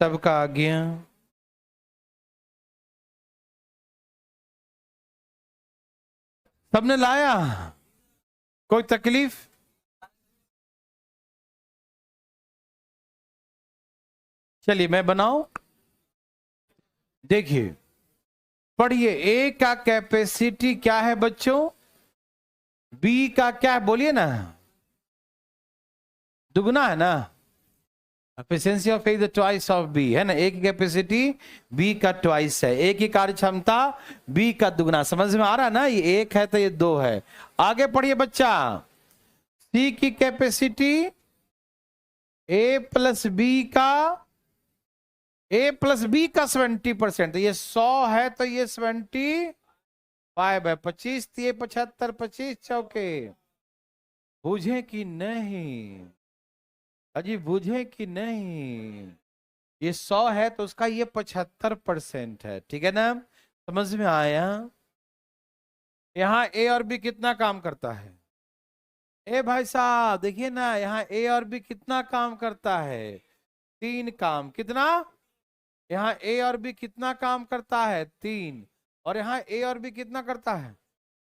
सबका आ गया? सबने लाया? कोई तकलीफ? चलिए मैं बनाऊं। देखिए, पढ़िए। ए का कैपेसिटी क्या है बच्चों? बी का क्या है बोलिए ना? दुगना है ना? Efficiency of A the twice of B है ना। ए की कैपेसिटी बी का ट्वाइस है। ए की कार्य क्षमता बी का दुगना। समझ में आ रहा है ना? ये एक है तो ये दो है। आगे पढ़िए बच्चा। सी की कैपेसिटी ए प्लस बी का, ए प्लस बी का 70%। ये 100 है तो ये 75 है। 25 ये 75, 25 चौके। बूझे कि नहीं? अजी बूझे कि नहीं? ये 100 है तो उसका ये 75% है। ठीक है ना? समझ में आया? यहाँ ए और बी कितना काम करता है? ए भाई साहब देखिए ना, यहाँ ए और बी कितना काम करता है? 3 काम। कितना? यहाँ ए और बी कितना काम करता है? 3। और यहाँ ए और बी कितना करता है?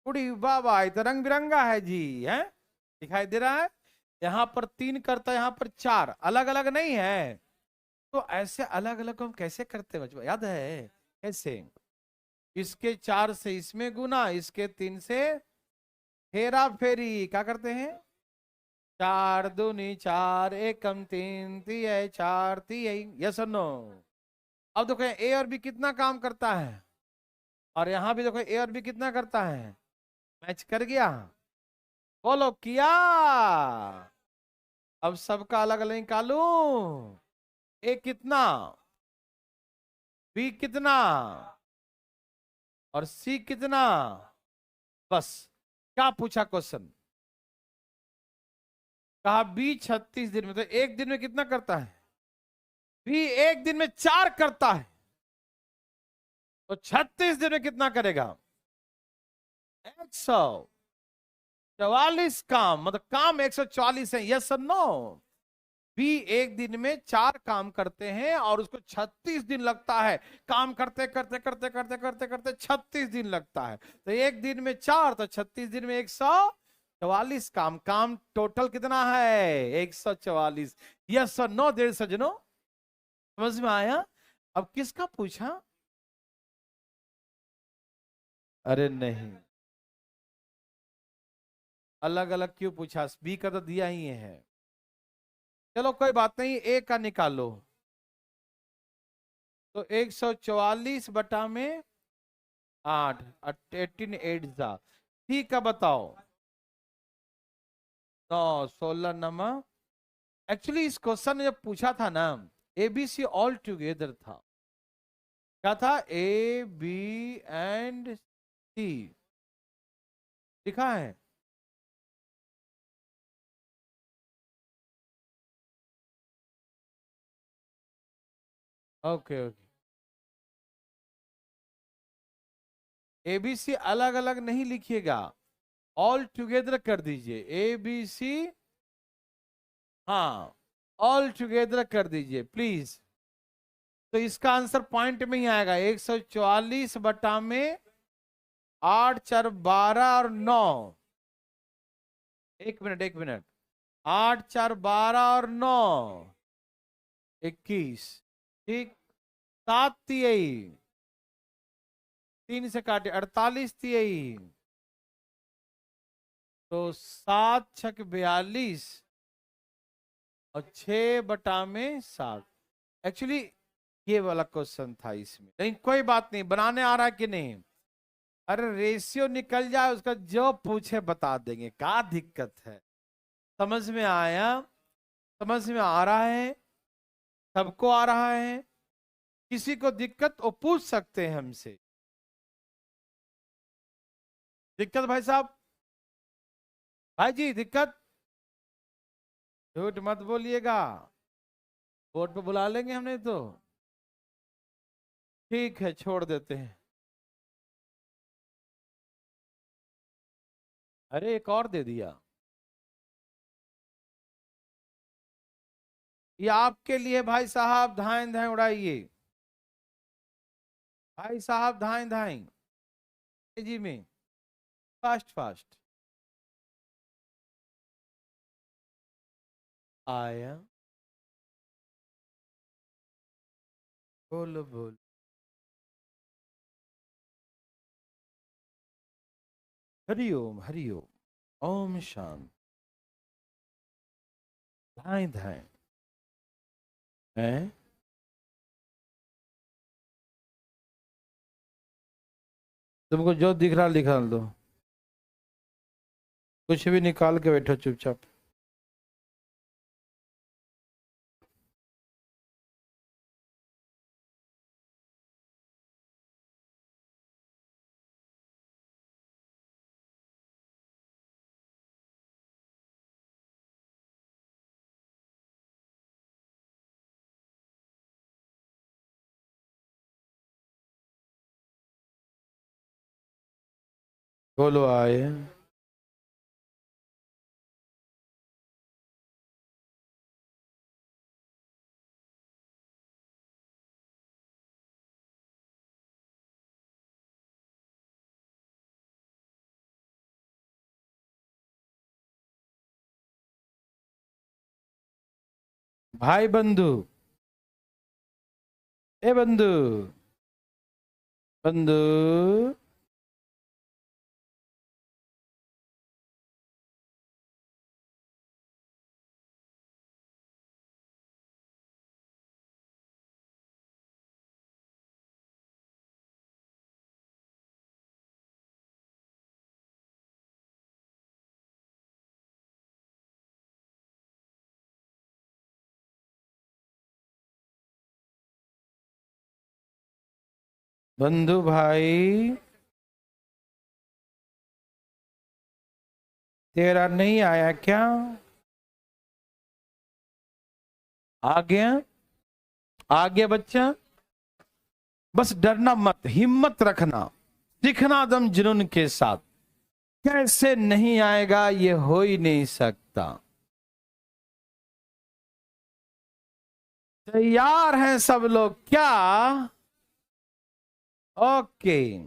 उड़ी बाबा, ये तो रंग बिरंगा है जी। है, दिखाई दे रहा है? यहाँ पर 3 करता है, यहाँ पर 4। अलग अलग नहीं है। तो ऐसे अलग अलग हम कैसे करते हैं बच्चों? याद है कैसे? इसके 4 से इसमें गुना, इसके 3 से हेरा फेरी। क्या करते हैं? 4 दूनी 4, एकम 3, तिय 4, तिय। यस और नो? अब देखो ए और बी कितना काम करता है, और यहां भी देखो ए और बी कितना करता है। मैच कर गया? बोलो किया? अब सबका अलग अलग निकालू। ए कितना, बी कितना, और सी कितना? बस। क्या पूछा क्वेश्चन? कहा बी 36 दिन में, तो एक दिन में कितना करता है? बी एक दिन में 4 करता है, तो 36 दिन में कितना करेगा? 100। 44 काम, मतलब काम 144 है, यस और नो? भी एक दिन में 4 काम करते हैं और उसको 36 दिन लगता है। काम करते करते करते करते करते करते 36 दिन लगता है। तो एक दिन में 4, तो 36 दिन में 144 काम। काम टोटल कितना है? 144। यस और नो देर सजनो? समझ में आया? अब किसका पूछा? अरे नहीं, अलग अलग क्यों पूछा? बी का तो दिया ही है। चलो कोई बात नहीं, ए का निकालो। तो 144/8, 18 8 जा। ठीक है, बताओ। 9 16 नंबर। एक्चुअली इस क्वेश्चन ने जब पूछा था ना, एबीसी ऑल टुगेदर था। क्या था? ए बी एंड सी लिखा है। Okay okay. एबीसी अलग अलग नहीं लिखिएगा, ऑल टुगेदर कर दीजिए। ए बी सी, हाँ, ऑल टुगेदर कर दीजिए प्लीज। तो इसका आंसर पॉइंट में ही आएगा। 144 में 8 4 12 और 9। एक मिनट एक मिनट। 8 4 12 और 9 21। ठीक। 7 तिहाई, 3 से काटे 48 तिहाई। तो 7 छक 42 और 6/7। एक्चुअली ये वाला क्वेश्चन था इसमें, लेकिन कोई बात नहीं। बनाने आ रहा है कि नहीं? अरे रेशियो निकल जाए, उसका जो पूछे बता देंगे, क्या दिक्कत है? समझ में आया? समझ में आ रहा है? सबको आ रहा है? किसी को दिक्कत वो पूछ सकते हैं हमसे। दिक्कत भाई साहब? भाई जी दिक्कत? झूठ मत बोलिएगा, बोर्ड पे बुला लेंगे हमने तो। ठीक है, छोड़ देते हैं। अरे एक और दे दिया। ये आपके लिए भाई साहब, धाएं धाएं उड़ाइए। भाई साहब धाएं धाएं तेजी में, फास्ट फास्ट। आया, बोलो बोलो। हरिओम हरिओम। ओम शांति। धाएं धाएं हैं। तुमको जो दिख रहा निकाल दो, कुछ भी निकाल के बैठो चुपचाप। बोलो आए। भाई बंधु, ए बंधु, बंधु। बंधु भाई, तेरा नहीं आया क्या? आ गया? आ गया बच्चा? बस डरना मत, हिम्मत रखना, सीखना दम जुनून के साथ। कैसे नहीं आएगा, ये हो ही नहीं सकता। तैयार हैं सब लोग क्या? ओके,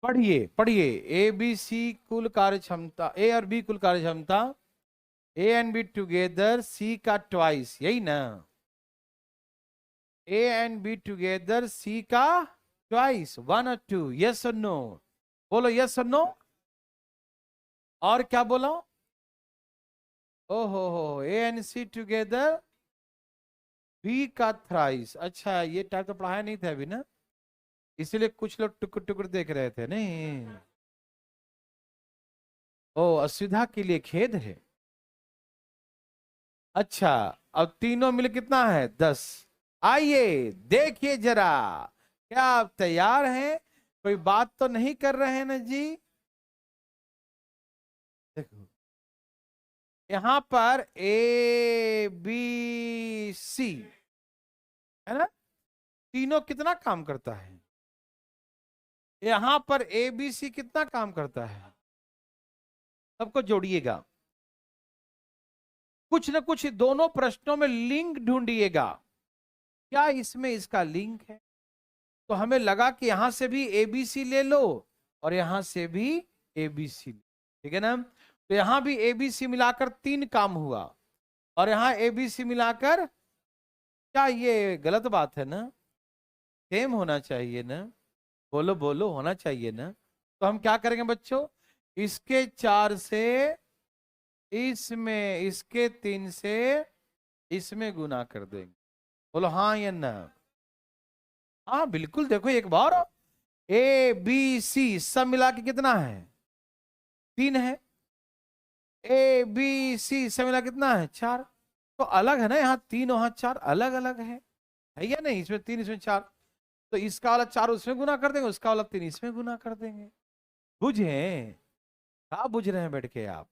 पढ़िए पढ़िए। ए बी सी कुल कार्य क्षमता, ए और बी कुल कार्य क्षमता, ए एंड बी टुगेदर, सी का ट्वाइस, यही ना? ए एंड बी टुगेदर, सी का ट्वाइस, 1 और 2, यस और नो? बोलो यस और नो। और क्या बोलो? ओहो हो, A and C together, B का थ्राइस। अच्छा, ये टाइप तो पढ़ाया नहीं था अभी ना, इसीलिए कुछ लोग टुकुर टुकुर देख रहे थे। नहीं, ओ असुविधा के लिए खेद है। अच्छा, अब तीनों मिल कितना है? 10। आइए देखिए जरा, क्या आप तैयार हैं? कोई बात तो नहीं कर रहे हैं ना जी? देखो, यहां पर ए बी सी है ना, तीनों कितना काम करता है? यहां पर ए बी सी कितना काम करता है? सबको जोड़िएगा, कुछ ना कुछ दोनों प्रश्नों में लिंक ढूंढिएगा। क्या इसमें इसका लिंक है? तो हमें लगा कि यहां से भी एबीसी ले लो और यहां से भी एबीसी, ठीक है ना? तो यहां भी एबीसी मिलाकर 3 काम हुआ और यहां एबीसी मिलाकर, क्या ये गलत बात है ना? सेम होना चाहिए ना? बोलो बोलो, होना चाहिए ना? तो हम क्या करेंगे बच्चों, इसके 4 से इसमें, इसके 3 से इसमें गुना कर देंगे। बोलो हाँ या ना? हाँ बिल्कुल। देखो एक बार, ए बी सी सब मिला के कितना है? 3 है। ए बी सी सब मिला कितना है? 4। तो अलग है ना, यहाँ 3 वहां 4, अलग अलग है या नहीं? इसमें 3 इसमें 4, तो इसका वाला 4 उसमें गुना कर देंगे, उसका वाला 3 इसमें गुना कर देंगे। बुझे? क्या बुझ रहे हैं बैठ के आप?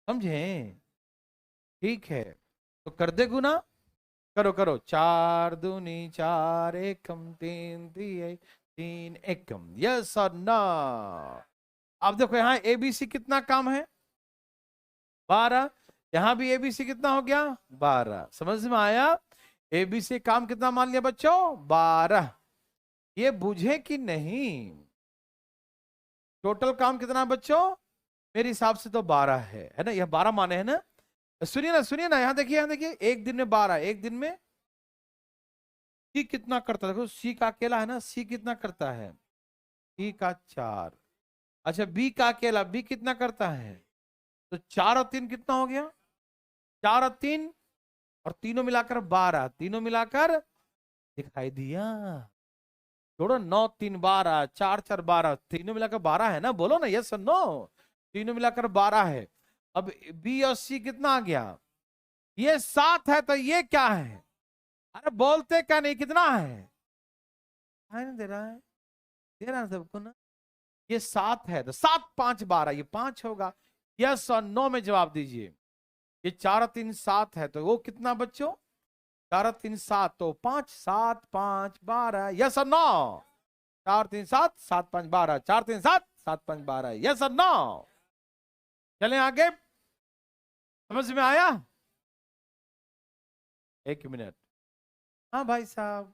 समझे? ठीक है, तो कर दे गुना। करो करो, 4 दूनी 4, एकम 3 दिए 3 एकम, यस और नो? अब देखो यहाँ एबीसी कितना काम है? 12। यहां भी एबीसी कितना हो गया? 12। समझ में आया? एबीसी काम कितना मान लिया बच्चों? 12। ये बुझे कि नहीं? टोटल काम कितना है बच्चों? मेरे हिसाब से तो 12 है ना? यह 12 माने है ना? सुनिए ना, सुनिए ना, यहां देखिए, यहां देखिए, एक दिन में 12, एक दिन में सी कितना करता है? देखो सी का अकेला है ना, सी कितना करता है? सी का 4। अच्छा, बी का अकेला, बी कितना करता है? तो 4 और 3 कितना हो गया? 4 और 3, और तीनों मिलाकर 12, तीनों मिलाकर, दिखाई दिया? छोड़ो, 9 3 12, 4 4 12, तीनों मिलाकर 12 है ना? बोलो ना यस और नो? तीनों मिलाकर 12 है। अब बी और सी कितना आ गया? ये 7 है, तो ये क्या है? अरे बोलते क्या नहीं, कितना है? नहीं दे रहा है, दे रहा है सबको ना। ये 7 है, तो 7 5 12, ये 5 होगा। यस और नो में जवाब दीजिए। ये 4 और 3 7 है, तो वो कितना बच्चों? 4 और 3 7, तो 5 7 5 12, यस और नो? 4 3 7 7 5 12, 4 3 7 7 5 12, यस और नो? चलें आगे, समझ में आया? एक मिनट, हाँ भाई साहब,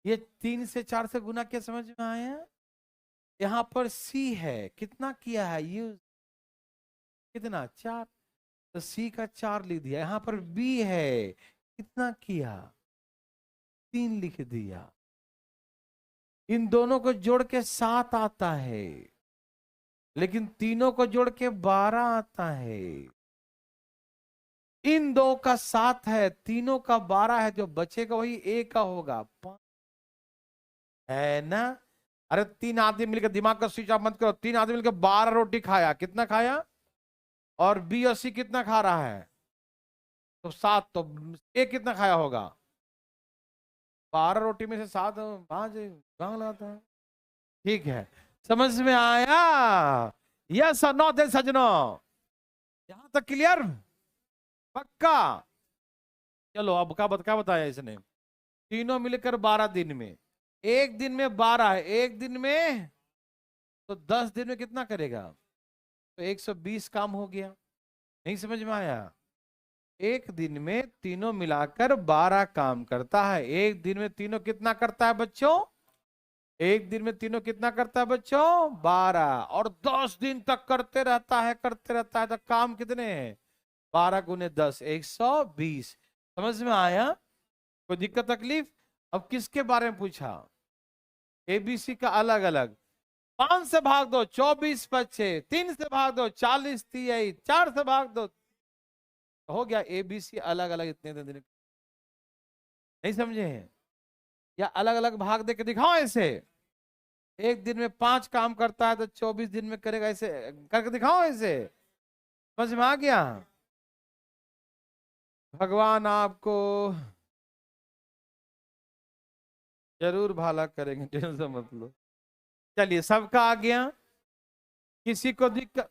ये 3 से 4 से गुना क्या समझ में आया? यहाँ पर सी है, कितना किया है यूज? कितना? 4, तो सी का 4 लिख दिया। यहाँ पर बी है, कितना किया? 3 लिख दिया। इन दोनों को जोड़ के 7 आता है, लेकिन तीनों को जोड़ के 12 आता है। इन दो का 7 है, तीनों का 12 है, जो बचेगा वही ए का होगा, 5 है ना? अरे 3 आदमी मिलकर, दिमाग का स्विच ऑफ मत करो, 3 आदमी मिलकर 12 रोटी खाया, कितना खाया? और बी और सी कितना खा रहा है? तो 7, तो ए कितना खाया होगा? 12 रोटी में से 7 5 लगाता है। ठीक है, समझ में आया? यस और नो दे सजनों? यहां तक क्लियर? पक्का? चलो अब क्या बताया इसने? तीनों मिलकर 12 दिन में, एक दिन में 12 है, एक दिन में तो 10 दिन में कितना करेगा? तो 120 काम हो गया। नहीं समझ में आया? एक दिन में तीनों मिलाकर 12 काम करता है। एक दिन में तीनों कितना करता है बच्चों? एक दिन में तीनों कितना करता है बच्चों? 12। और 10 दिन तक करते रहता है, करते रहता है। तो काम कितने हैं? 12 गुने 10, 120। समझ में आया? कोई दिक्कत तकलीफ? अब किसके बारे में पूछा? एबीसी का अलग अलग। 5 से भाग दो 24 बच्चे, 3 से भाग दो 40 3, 4 से भाग दो, हो गया। एबीसी अलग अलग इतने दिन। नहीं समझे हैं? या अलग अलग भाग दे के दिखाओ ऐसे। एक दिन में 5 काम करता है तो 24 दिन में करेगा, ऐसे करके दिखाओ ऐसे। समझ में आ गया? भगवान आपको जरूर भला करेंगे, टेंशन मत लो। चलिए, सबका आ गया? किसी को दिक्कत?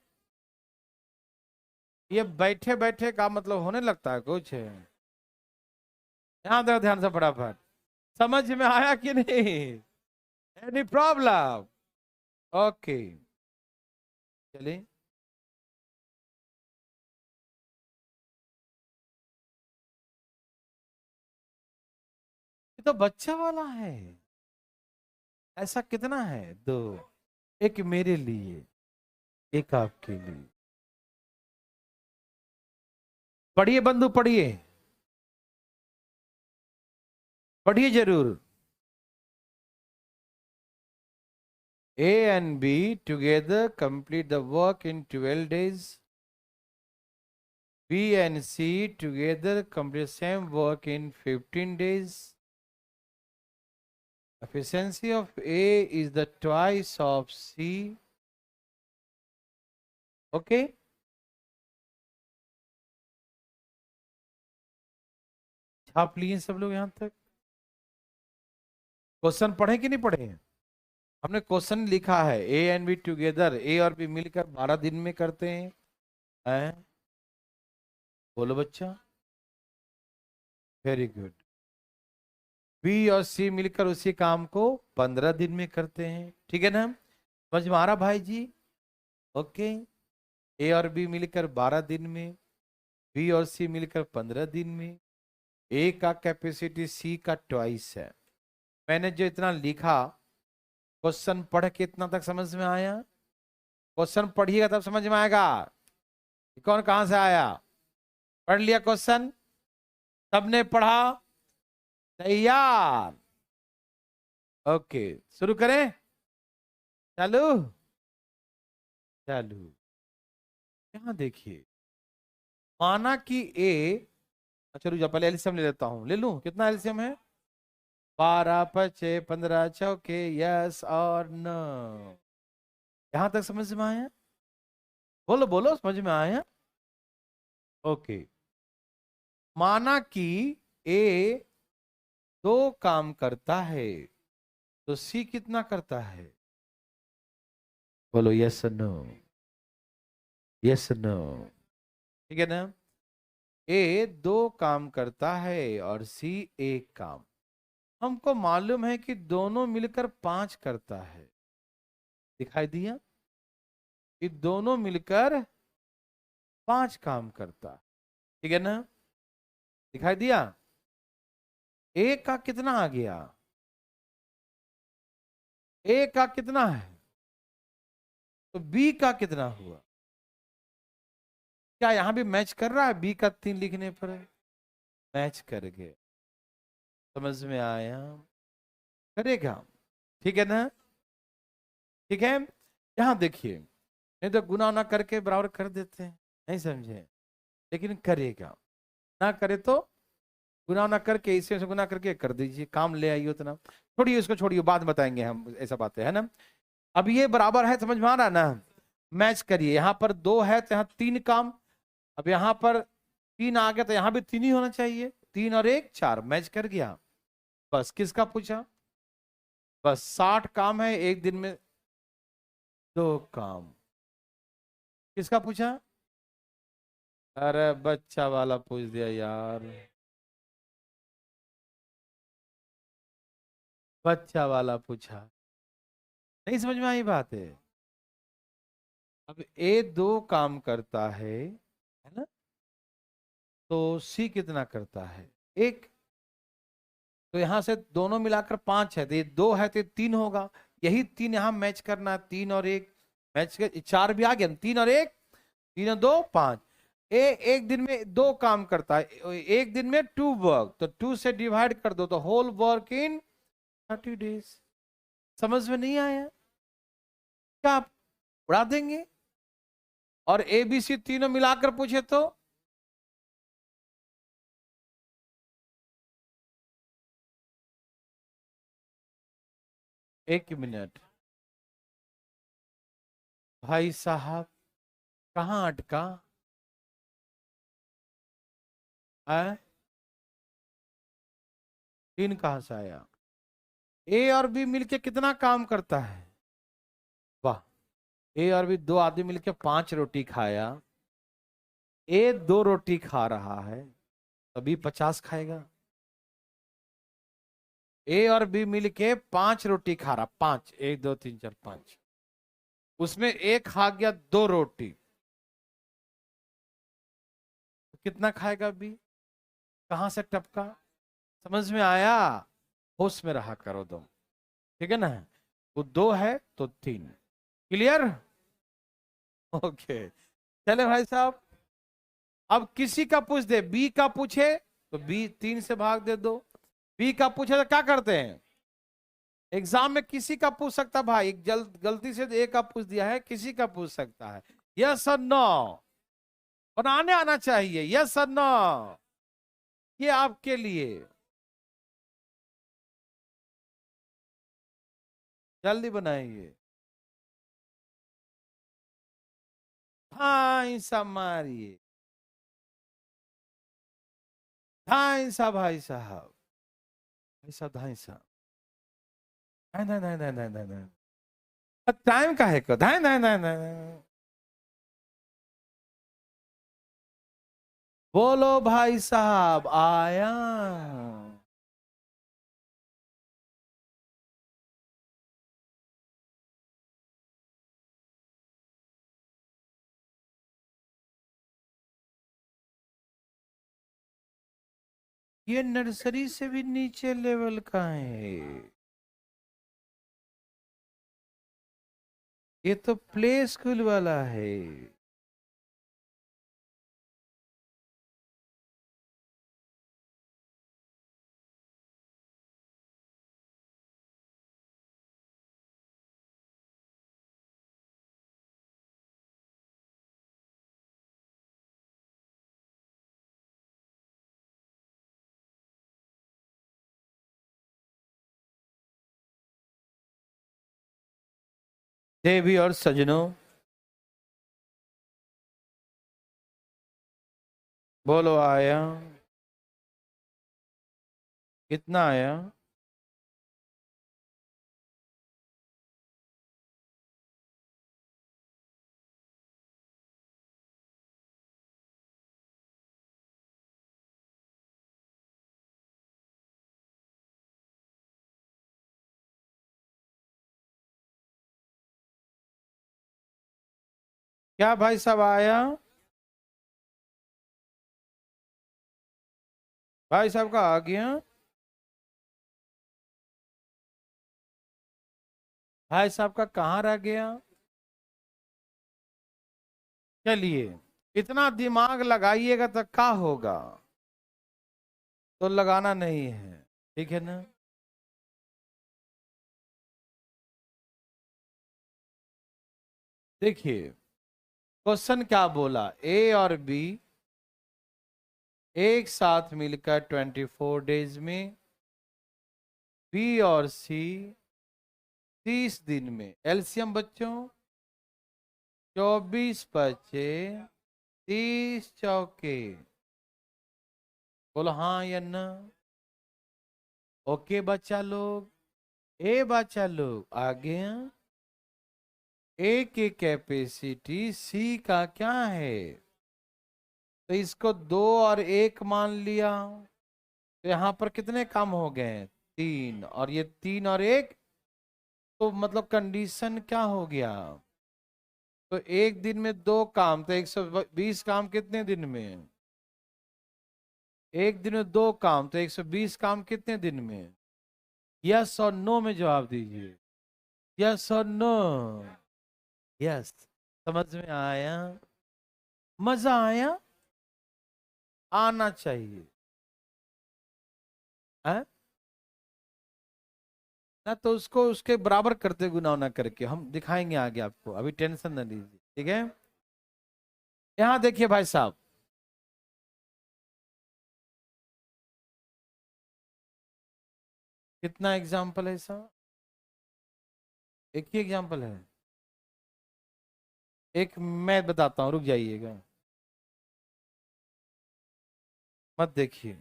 ये बैठे बैठे का मतलब होने लगता है कुछ है? ध्यान दो, ध्यान से फटाफट। समझ में आया कि नहीं? Any problem? ओके, चलिए। ये तो बच्चा वाला है। ऐसा कितना है? 2। एक मेरे लिए, एक आपके लिए। पढ़िए बंधु, पढ़िए, पढ़िए जरूर। A and B together complete the work in 12 days. B and C together complete same work in 15 days. Efficiency of A is the twice of C. Okay? छाप लिए सब लोग यहां तक? क्वेश्चन पढ़े कि नहीं पढ़े? हमने क्वेश्चन लिखा है, ए एंड बी टुगेदर, ए और बी मिलकर 12 दिन में करते हैं। बोलो बच्चा। Very good. बी और सी मिलकर उसी काम को 15 दिन में करते हैं। ठीक है ना? समझ में आ रहा भाई जी? ओके। ए और बी मिलकर 12 दिन में, बी और सी मिलकर 15 दिन में। ए का कैपेसिटी सी का ट्वाइस है। मैंने जो इतना लिखा, क्वेश्चन पढ़ के इतना तक समझ में आया? क्वेश्चन पढ़िएगा तब समझ में आएगा कौन कहां से आया। पढ़ लिया क्वेश्चन? सबने पढ़ा? तैयार? ओके, शुरू करें? चालू? चालू। यहां देखिए, माना कि ए, अच्छा रुक जा, पहले एलसीएम ले लेता हूं। ले लूं? कितना एलसीएम है? 12 पचे 15 चौके, यस और नो। यहां तक समझ में आया? बोलो बोलो, समझ में आया? ओके। माना कि ए 2 काम करता है तो सी कितना करता है? बोलो यस नो, यस नो। ठीक है ना? ए 2 काम करता है और सी 1 काम। हमको मालूम है कि दोनों मिलकर 5 करता है। दिखाई दिया? कि दोनों मिलकर 5 काम करता है। ठीक है ना? दिखाई दिया? ए का कितना आ गया? ए का कितना है? तो बी का कितना हुआ? क्या यहां भी मैच कर रहा है? बी का 3 लिखने पर मैच कर गए। समझ में आया? करेगा? ठीक है ना? ठीक है। यहां देखिए, नहीं तो गुना ना करके बराबर कर देते हैं। नहीं समझे? लेकिन करेगा। ना करे तो गुना ना करके इसे से गुना करके कर दीजिए, काम ले आइए उतना। छोड़िए उसको, छोड़िए, बाद में बताएंगे हम, ऐसा बात है ना? अब ये बराबर है, समझ में आ रहा है ना? मैच करिए। यहाँ पर 2 है तो यहाँ 3 काम। अब यहाँ पर 3 आ गया तो यहाँ भी 3 ही होना चाहिए। 3 और 1 4, मैच कर गया। बस किसका पूछा? बस 60 काम है एक दिन में, 2 काम। किसका पूछा? अरे बच्चा वाला पूछ दिया यार, बच्चा वाला पूछा। नहीं समझ में आई बात है? अब ए 2 काम करता है ना, तो सी कितना करता है? 1। तो यहां से दोनों मिलाकर 5 है, तो ये 2 है तो ये 3 होगा। यही 3 यहां मैच करना है, 3 और 1 मैच कर, 4 भी आ गया, 3 और 1, 3 और 2 5। ए एक दिन में 2 काम करता है, एक दिन में 2 वर्क, तो 2 से डिवाइड कर दो तो होल वर्क इन 30 डेज। समझ में नहीं आया क्या? आप उड़ा देंगे। और ए बी सी तीनों मिलाकर पूछे तो एक मिनट भाई साहब, कहाँ अटका? है 3 कहां से आया? ए और बी मिलके कितना काम करता है? वाह। ए और बी 2 आदमी मिलके 5 रोटी खाया, ए 2 रोटी खा रहा है, तभी 50 खाएगा। ए और बी मिलके 5 रोटी खा रहा, 5, 1 2 3 4 5, उसमें एक खा गया 2 रोटी, तो कितना खाएगा बी? कहां से टपका? समझ में आया? होश में रहा करो तुम, ठीक है ना? वो 2 है तो 3। क्लियर? ओके। चले भाई साहब, अब किसी का पूछ दे, बी का पूछे तो बी 3 से भाग दे दो। बी का पूछे तो क्या करते हैं? एग्जाम में किसी का पूछ सकता भाई, एक गलती से ए का पूछ दिया है, किसी का पूछ सकता है। यस और नो बनाने आना चाहिए, यस और नो, ये आपके लिए। जल्दी बनाइए। हाँ ऐसा मारिए, ढाई सा भाई साहब, ऐसा ढाई सा। नहीं नहीं नहीं नहीं नहीं नहीं, टाइम का है, नहीं नहीं नहीं नहीं। बोलो भाई साहब आया। ये नर्सरी से भी नीचे लेवल का है, ये तो प्ले स्कूल वाला है। देवी और सजनों, बोलो आया। कितना आया? क्या भाई साहब आया? भाई साहब का आ गया? भाई साहब का कहाँ रह गया? चलिए, इतना दिमाग लगाइएगा तो क्या होगा? तो लगाना नहीं है, ठीक है ना? देखिए, क्वेश्चन क्या बोला, ए और बी एक साथ मिलकर 24 डेज में, बी और सी 30 दिन में। एलसीएम बच्चों, 24 बचे 30 चौके। बोलो हाँ या ना? ओके बच्चा लोग, ए बच्चा लोग आ गया। ए की कैपेसिटी सी का क्या है? तो इसको 2 और 1 मान लिया, तो यहां पर कितने काम हो गए? 3, और ये 3 और 1, तो मतलब कंडीशन क्या हो गया? तो एक दिन में 2 काम, तो 120 काम कितने दिन में है? एक दिन में 2 काम, तो 120 काम कितने दिन में है? यस और नो में जवाब दीजिए। यस और नो? यस। समझ में आया? मजा आया? आना चाहिए है ना। तो उसको उसके बराबर करते गुना ना करके हम दिखाएंगे आगे आपको, अभी टेंशन ना लीजिए, ठीक है। यहां देखिए भाई साहब, कितना एग्जाम्पल है साहब? एक ही एग्जाम्पल है। एक मैं बताता हूं, रुक जाइएगा, मत देखिए।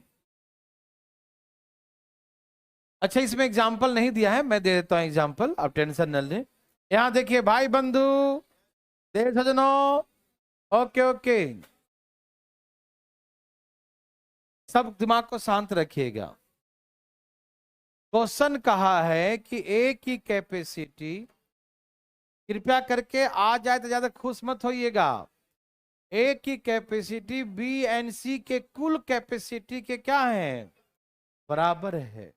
अच्छा, इसमें एग्जाम्पल नहीं दिया है, मैं दे देता हूं एग्जाम्पल, आप टेंशन न लें। यहां देखिए भाई बंधु, देश सजनों, ओके ओके, सब दिमाग को शांत रखिएगा। क्वेश्चन कहा है कि ए की कैपेसिटी, कृपया करके आ जाए तो ज्यादा खुश मत होइएगा। ए की कैपेसिटी बी एंड सी के कुल कैपेसिटी के क्या है? बराबर है।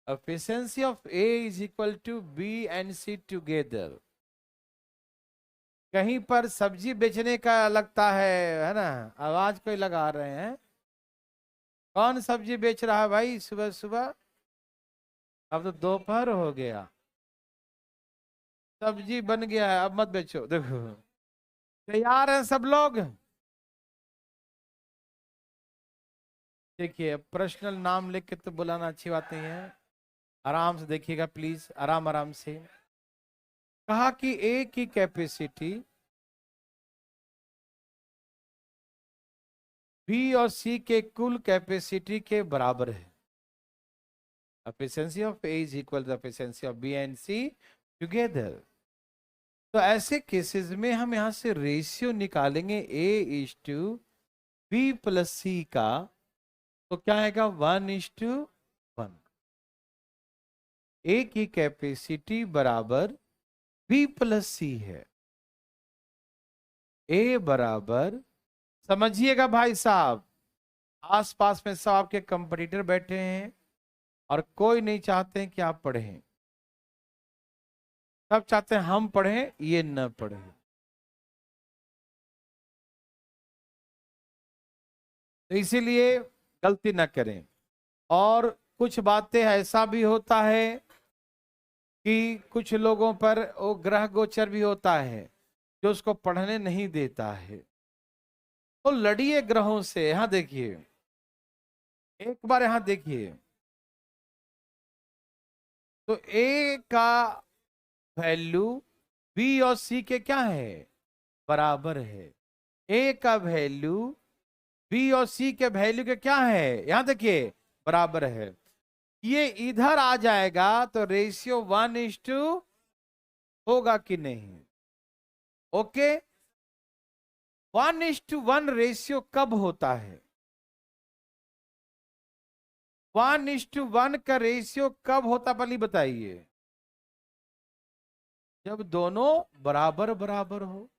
Efficiency of A is equal to B and C together. कहीं पर सब्जी बेचने का लगता है ना, आवाज कोई लगा रहे हैं। कौन सब्जी बेच रहा है भाई सुबह सुबह? अब तो दोपहर हो गया, सब्जी बन गया है, अब मत बेचो। देखो, तैयार हैं सब लोग? देखिए, पर्सनल नाम लिख के तो बुलाना अच्छी बात नहीं है। आराम से देखिएगा प्लीज, आराम आराम से। कहा कि ए की कैपेसिटी बी और सी के कुल कैपेसिटी के बराबर है। Efficiency of A is equal to efficiency of B and C together. तो ऐसे केसेस में हम यहां से रेशियो निकालेंगे A is to B plus C का, तो क्या आएगा? 1:1। ए की कैपेसिटी बराबर बी प्लस सी है। ए बराबर, समझिएगा भाई साहब, आसपास में सब आपके कंपटीटर बैठे हैं और कोई नहीं चाहते हैं कि आप पढ़ें। सब चाहते हैं हम पढ़ें, ये न पढ़ें। तो इसीलिए गलती ना करें। और कुछ बातें ऐसा भी होता है कि कुछ लोगों पर वो ग्रह गोचर भी होता है जो उसको पढ़ने नहीं देता है। तो लड़िए ग्रहों से। यहां देखिए, एक बार यहां देखिए, तो ए का वैल्यू बी और सी के क्या है? बराबर है। ए का वैल्यू बी और सी के वैल्यू के क्या है? यहां देखिए, बराबर है। ये इधर आ जाएगा तो रेशियो 1:2 होगा कि नहीं? ओके। 1:1 रेशियो कब होता है? 1:1 का रेशियो कब होता, पहले बताइए। जब दोनों बराबर बराबर हो,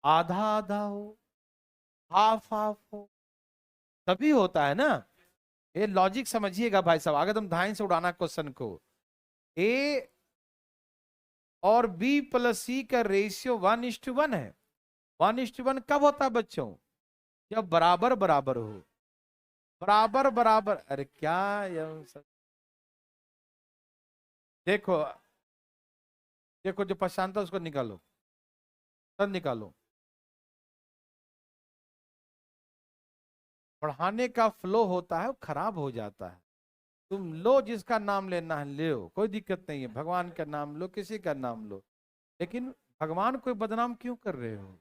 आधा आधा हो, हाफ हाफ हो, तभी होता है ना। ये लॉजिक समझिएगा भाई साहब, अगर तुम धाइन से उड़ाना क्वेश्चन को। ए और बी प्लस सी का रेशियो 1:1 है। 1:1 कब होता है बच्चों? जब बराबर बराबर हो। बराबर बराबर, अरे क्या ये सब। देखो, देखो जो पहचानता है उसको निकालो, सब निकालो। पढ़ाने का फ्लो होता है वो खराब हो जाता है। तुम लो, जिसका नाम लेना है ले लो, कोई दिक्कत नहीं है। भगवान का नाम लो, किसी का नाम लो, लेकिन भगवान को बदनाम क्यों कर रहे हो?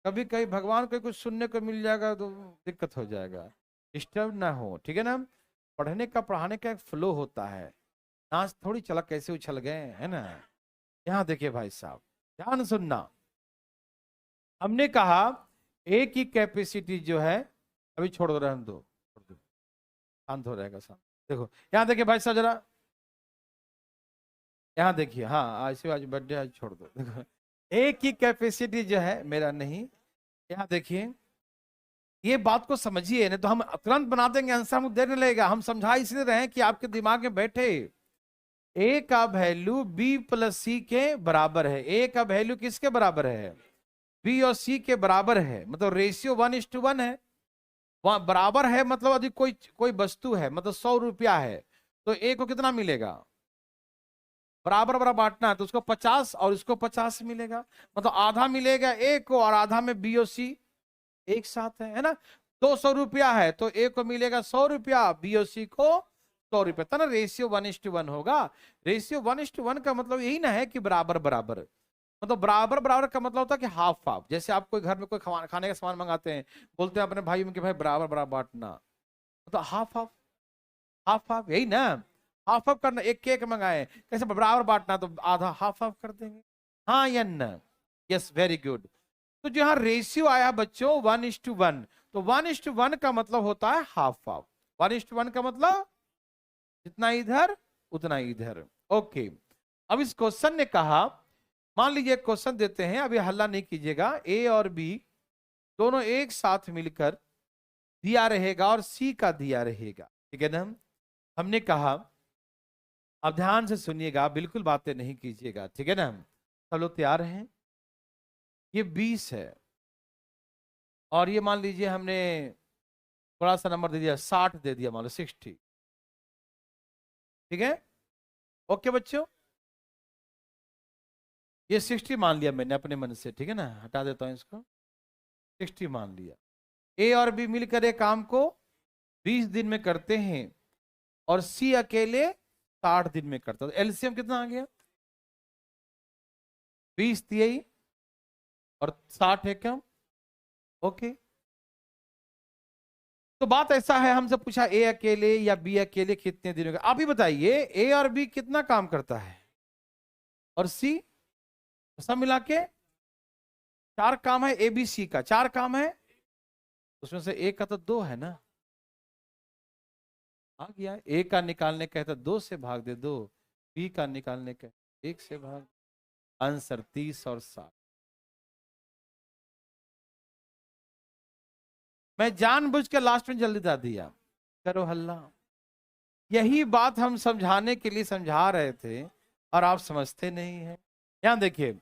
कभी कभी भगवान को कुछ सुनने को मिल जाएगा तो दिक्कत हो जाएगा। डिस्टर्ब ना हो, ठीक है ना। पढ़ने का, पढ़ाने का एक फ्लो होता है। नाच थोड़ी चला कैसे उछल गए, है ना। यहाँ देखिए भाई साहब, ध्यान सुनना। हमने कहा ए की कैपेसिटी जो है, अभी छोड़ दो, रहने दो, छोड़ दो, शांत हो जाएगा शांत। देखो यहाँ देखिए भाई साहब जरा, यहाँ देखिए। हाँ, आज से आज बर्थडे, आज छोड़ दो। देखो, ए की कैपेसिटी जो है मेरा नहीं, यहाँ देखिए ये बात को समझिए, नहीं तो हम तुरंत बना देंगे आंसर, हमको देर नहीं लगेगा। हम समझा इसलिए रहे हैं कि आपके दिमाग में बैठे। ए का वैल्यू बी प्लस सी के बराबर है। ए का वैल्यू किसके बराबर है? बी और सी के बराबर है, मतलब रेशियो 1:1 है। वहां बराबर है मतलब यदि कोई कोई वस्तु है, मतलब 100 रुपया है, तो ए को कितना मिलेगा? बराबर बराबर बांटना है तो उसको 50 और इसको 50 मिलेगा, मतलब आधा मिलेगा ए को और आधा में बी और सी एक साथ है ना। 200 रुपया है तो ए को मिलेगा 100 रुपया, बी और सी को 100 रुपया, तो ना रेशियो 1:1 होगा। रेशियो 1:1 का मतलब यही ना है कि बराबर बराबर, मतलब बराबर बराबर का मतलब होता है कि हाफ हाफ। जैसे आप कोई घर में कोई खाने का सामान मंगाते हैं, बोलते हैं अपने भाई में कि भाई बराबर बराबर बांटना, मतलब हाफ हाफ, हाफ हाफ, यही ना। हाफ हाफ करना, एक केक मंगाए कैसे बराबर बांटना, तो आधा हाफ हाफ कर देंगे, हाँ या ना? Yes, very good. तो जो यहाँ रेशियो आया बच्चों 1:1, तो 1:1 का मतलब होता है हाफ हाफ। 1:1 का मतलब जितना इधर उतना इधर। ओके, अब इस क्वेश्चन ने कहा, मान लीजिए क्वेश्चन देते हैं, अभी हल्ला नहीं कीजिएगा। ए और बी दोनों एक साथ मिलकर दिया रहेगा और सी का दिया रहेगा, ठीक है ना। हमने कहा, अब ध्यान से सुनिएगा, बिल्कुल बातें नहीं कीजिएगा, ठीक है ना। सब लोग तैयार हैं? ये 20 है और ये मान लीजिए हमने थोड़ा सा नंबर दे दिया, 60 दे दिया, मान लो 60, ठीक है। ओके बच्चों, ये 60 मान लिया मैंने अपने मन से, ठीक है ना, हटा देता हूं इसको। 60 मान लिया। ए और बी मिलकर एक काम को 20 दिन में करते हैं और सी अकेले 60 दिन में करता है। तो एलसीएम कितना आ गया? 20 तिहाई और 60 है क्या? ओके, तो बात ऐसा है, हमसे पूछा ए अकेले या बी अकेले कितने दिनों का। आप ही बताइए, ए और बी कितना काम करता है और सी, सब मिला के 4 काम है। ए बी सी का 4 काम है, उसमें से एक का तो 2 है ना, आ गया। ए का निकालने का है तो 2 से भाग दे 2, बी का निकालने का 1 से भाग, आंसर 30 और 60। मैं जानबूझ के लास्ट में जल्दी बता दिया, करो हल्ला। यही बात हम समझाने के लिए समझा रहे थे और आप समझते नहीं है। यहां देखिए,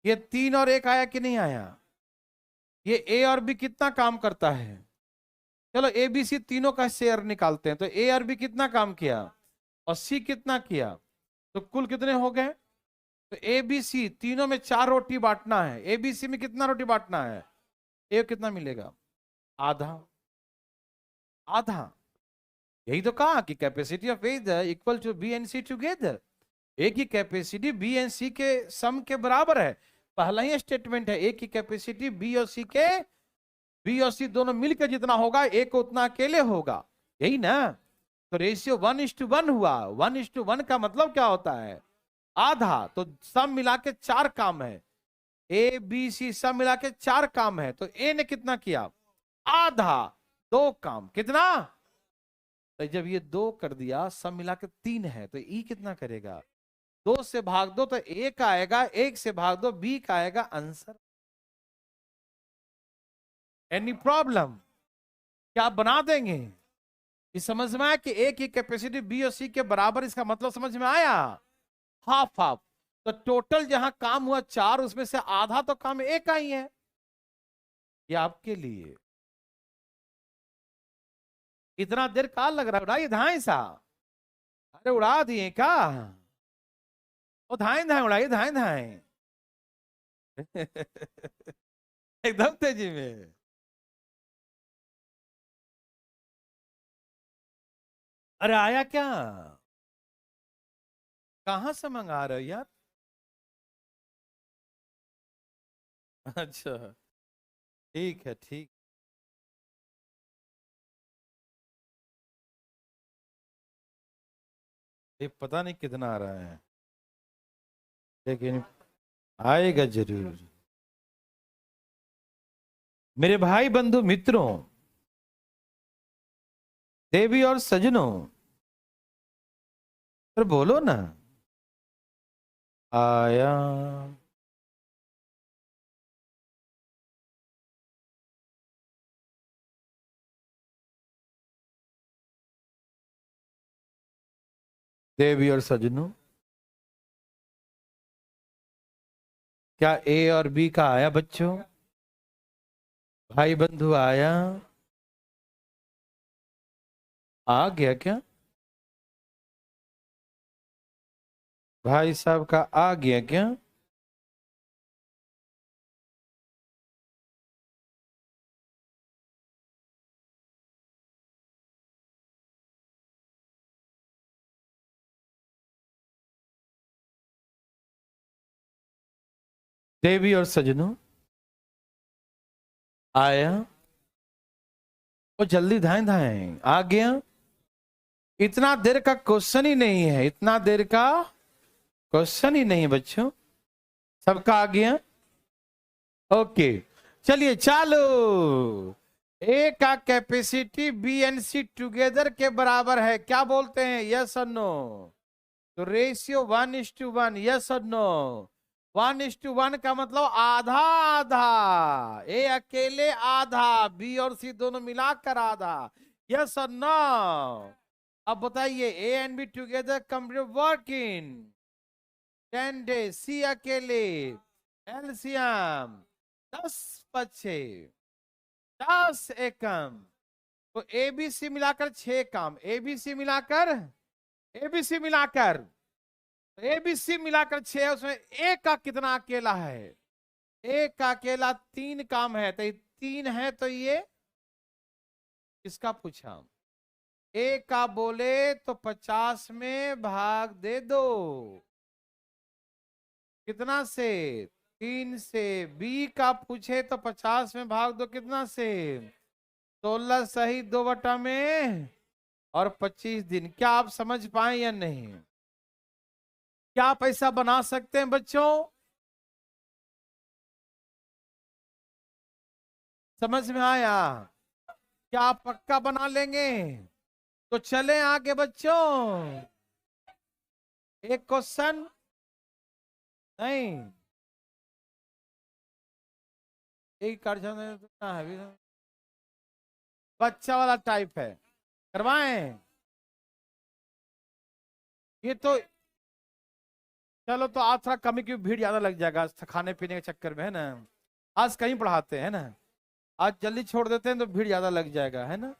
ये 3 और 1 आया कि नहीं आया? ये ए और बी कितना काम करता है? चलो ए बी सी तीनों का शेयर निकालते हैं, तो ए और बी कितना काम किया और सी कितना किया, तो कुल कितने हो गए? तो ए बी सी तीनों में 4 रोटी बांटना है। ए बी सी में कितना रोटी बांटना है? ए कितना मिलेगा? आधा, आधा। यही तो कहा कि capacity of A equal to B and C together. A की कैपेसिटी बी एंड सी के सम के बराबर है। पहला ही स्टेटमेंट है, ए की कैपेसिटी बी और सी के, बी और सी दोनों मिलकर जितना होगा ए को उतना अकेले होगा, यही ना। तो रेशियो 1:1 हुआ। 1:1 का मतलब क्या होता है? आधा। तो सब मिला के 4 काम है, ए बी सी सब मिला के 4 काम है, तो ए ने कितना किया? आधा। 2 काम, कितना? तो जब ये 2 कर दिया, सब मिला के 3 है, तो ई कितना करेगा? 2 से भाग दो तो ए का आएगा, 1 से भाग दो बी का आएगा आंसर। Any problem? क्या आप बना देंगे? ये समझ में आया कि ए की कैपेसिटी बी और सी के बराबर, इसका मतलब समझ में आया? Half half. तो टोटल जहां काम हुआ 4, उसमें से आधा तो काम ए का ही है। ये आपके लिए इतना देर का लग रहा है? उड़ाइए धाए सा, अरे उड़ा दिए क्या? ओ धाए धाए उड़ाइए, धाए धाए। एकदम तेजी में। अरे आया क्या? कहां से मंगा रहे हो यार? अच्छा, ठीक है, ठीक। ये पता नहीं कितना आ रहा है, लेकिन आएगा जरूर। मेरे भाई बंधु मित्रों, देवी और सजनों, पर बोलो ना, आया देवी और सजनों, क्या ए और बी का आया बच्चों? भाई बंधु आया? आ गया क्या? भाई साहब का आ गया क्या? देवी और सजनों आया? वो जल्दी धाए धाए आ गया। इतना देर का क्वेश्चन ही नहीं है, इतना देर का क्वेश्चन ही नहीं बच्चों, सबका आ गया। ओके, चलिए चालो। ए का capacity B and C together के बराबर है, क्या बोलते हैं? यस और नो? तो रेशियो 1:1, यस और नो? 1:1 का मतलब आधा आधा, ए अकेले आधा, बी और सी दोनों मिलाकर आधा, यस और नो? अब बताइए, ए and B together complete working 10 days, सी अकेले, एलसीएम 10 बच्चे, 10 एकम, तो एबीसी मिलाकर 6 काम, एबीसी मिलाकर, एबीसी मिलाकर, एबीसी मिलाकर 6 है, उसमें ए का कितना अकेला है? ए का अकेला 3 काम है, तो 3 है, तो ये किसका पूछा? ए का बोले तो 50 में भाग दे दो, कितना से? 3 से। बी का पूछे तो 50 में भाग दो, कितना से? 16 सही 2 बटा में और 25 दिन। क्या आप समझ पाए या नहीं? क्या आप ऐसा बना सकते हैं बच्चों? समझ में आया? क्या आप पक्का बना लेंगे? तो चले आगे बच्चों। एक क्वेश्चन नहीं, एक है, बच्चा वाला टाइप है, करवाएं? ये तो चलो, तो आज थोड़ा कमी की भीड़ ज्यादा लग जाएगा खाने पीने के चक्कर में, है ना? आज कहीं पढ़ाते हैं ना, आज जल्दी छोड़ देते हैं तो भीड़ ज्यादा लग जाएगा, है ना?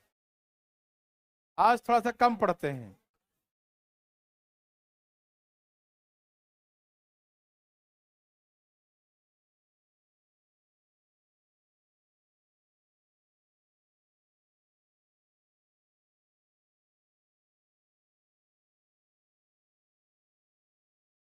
आज थोड़ा सा कम पढ़ते हैं।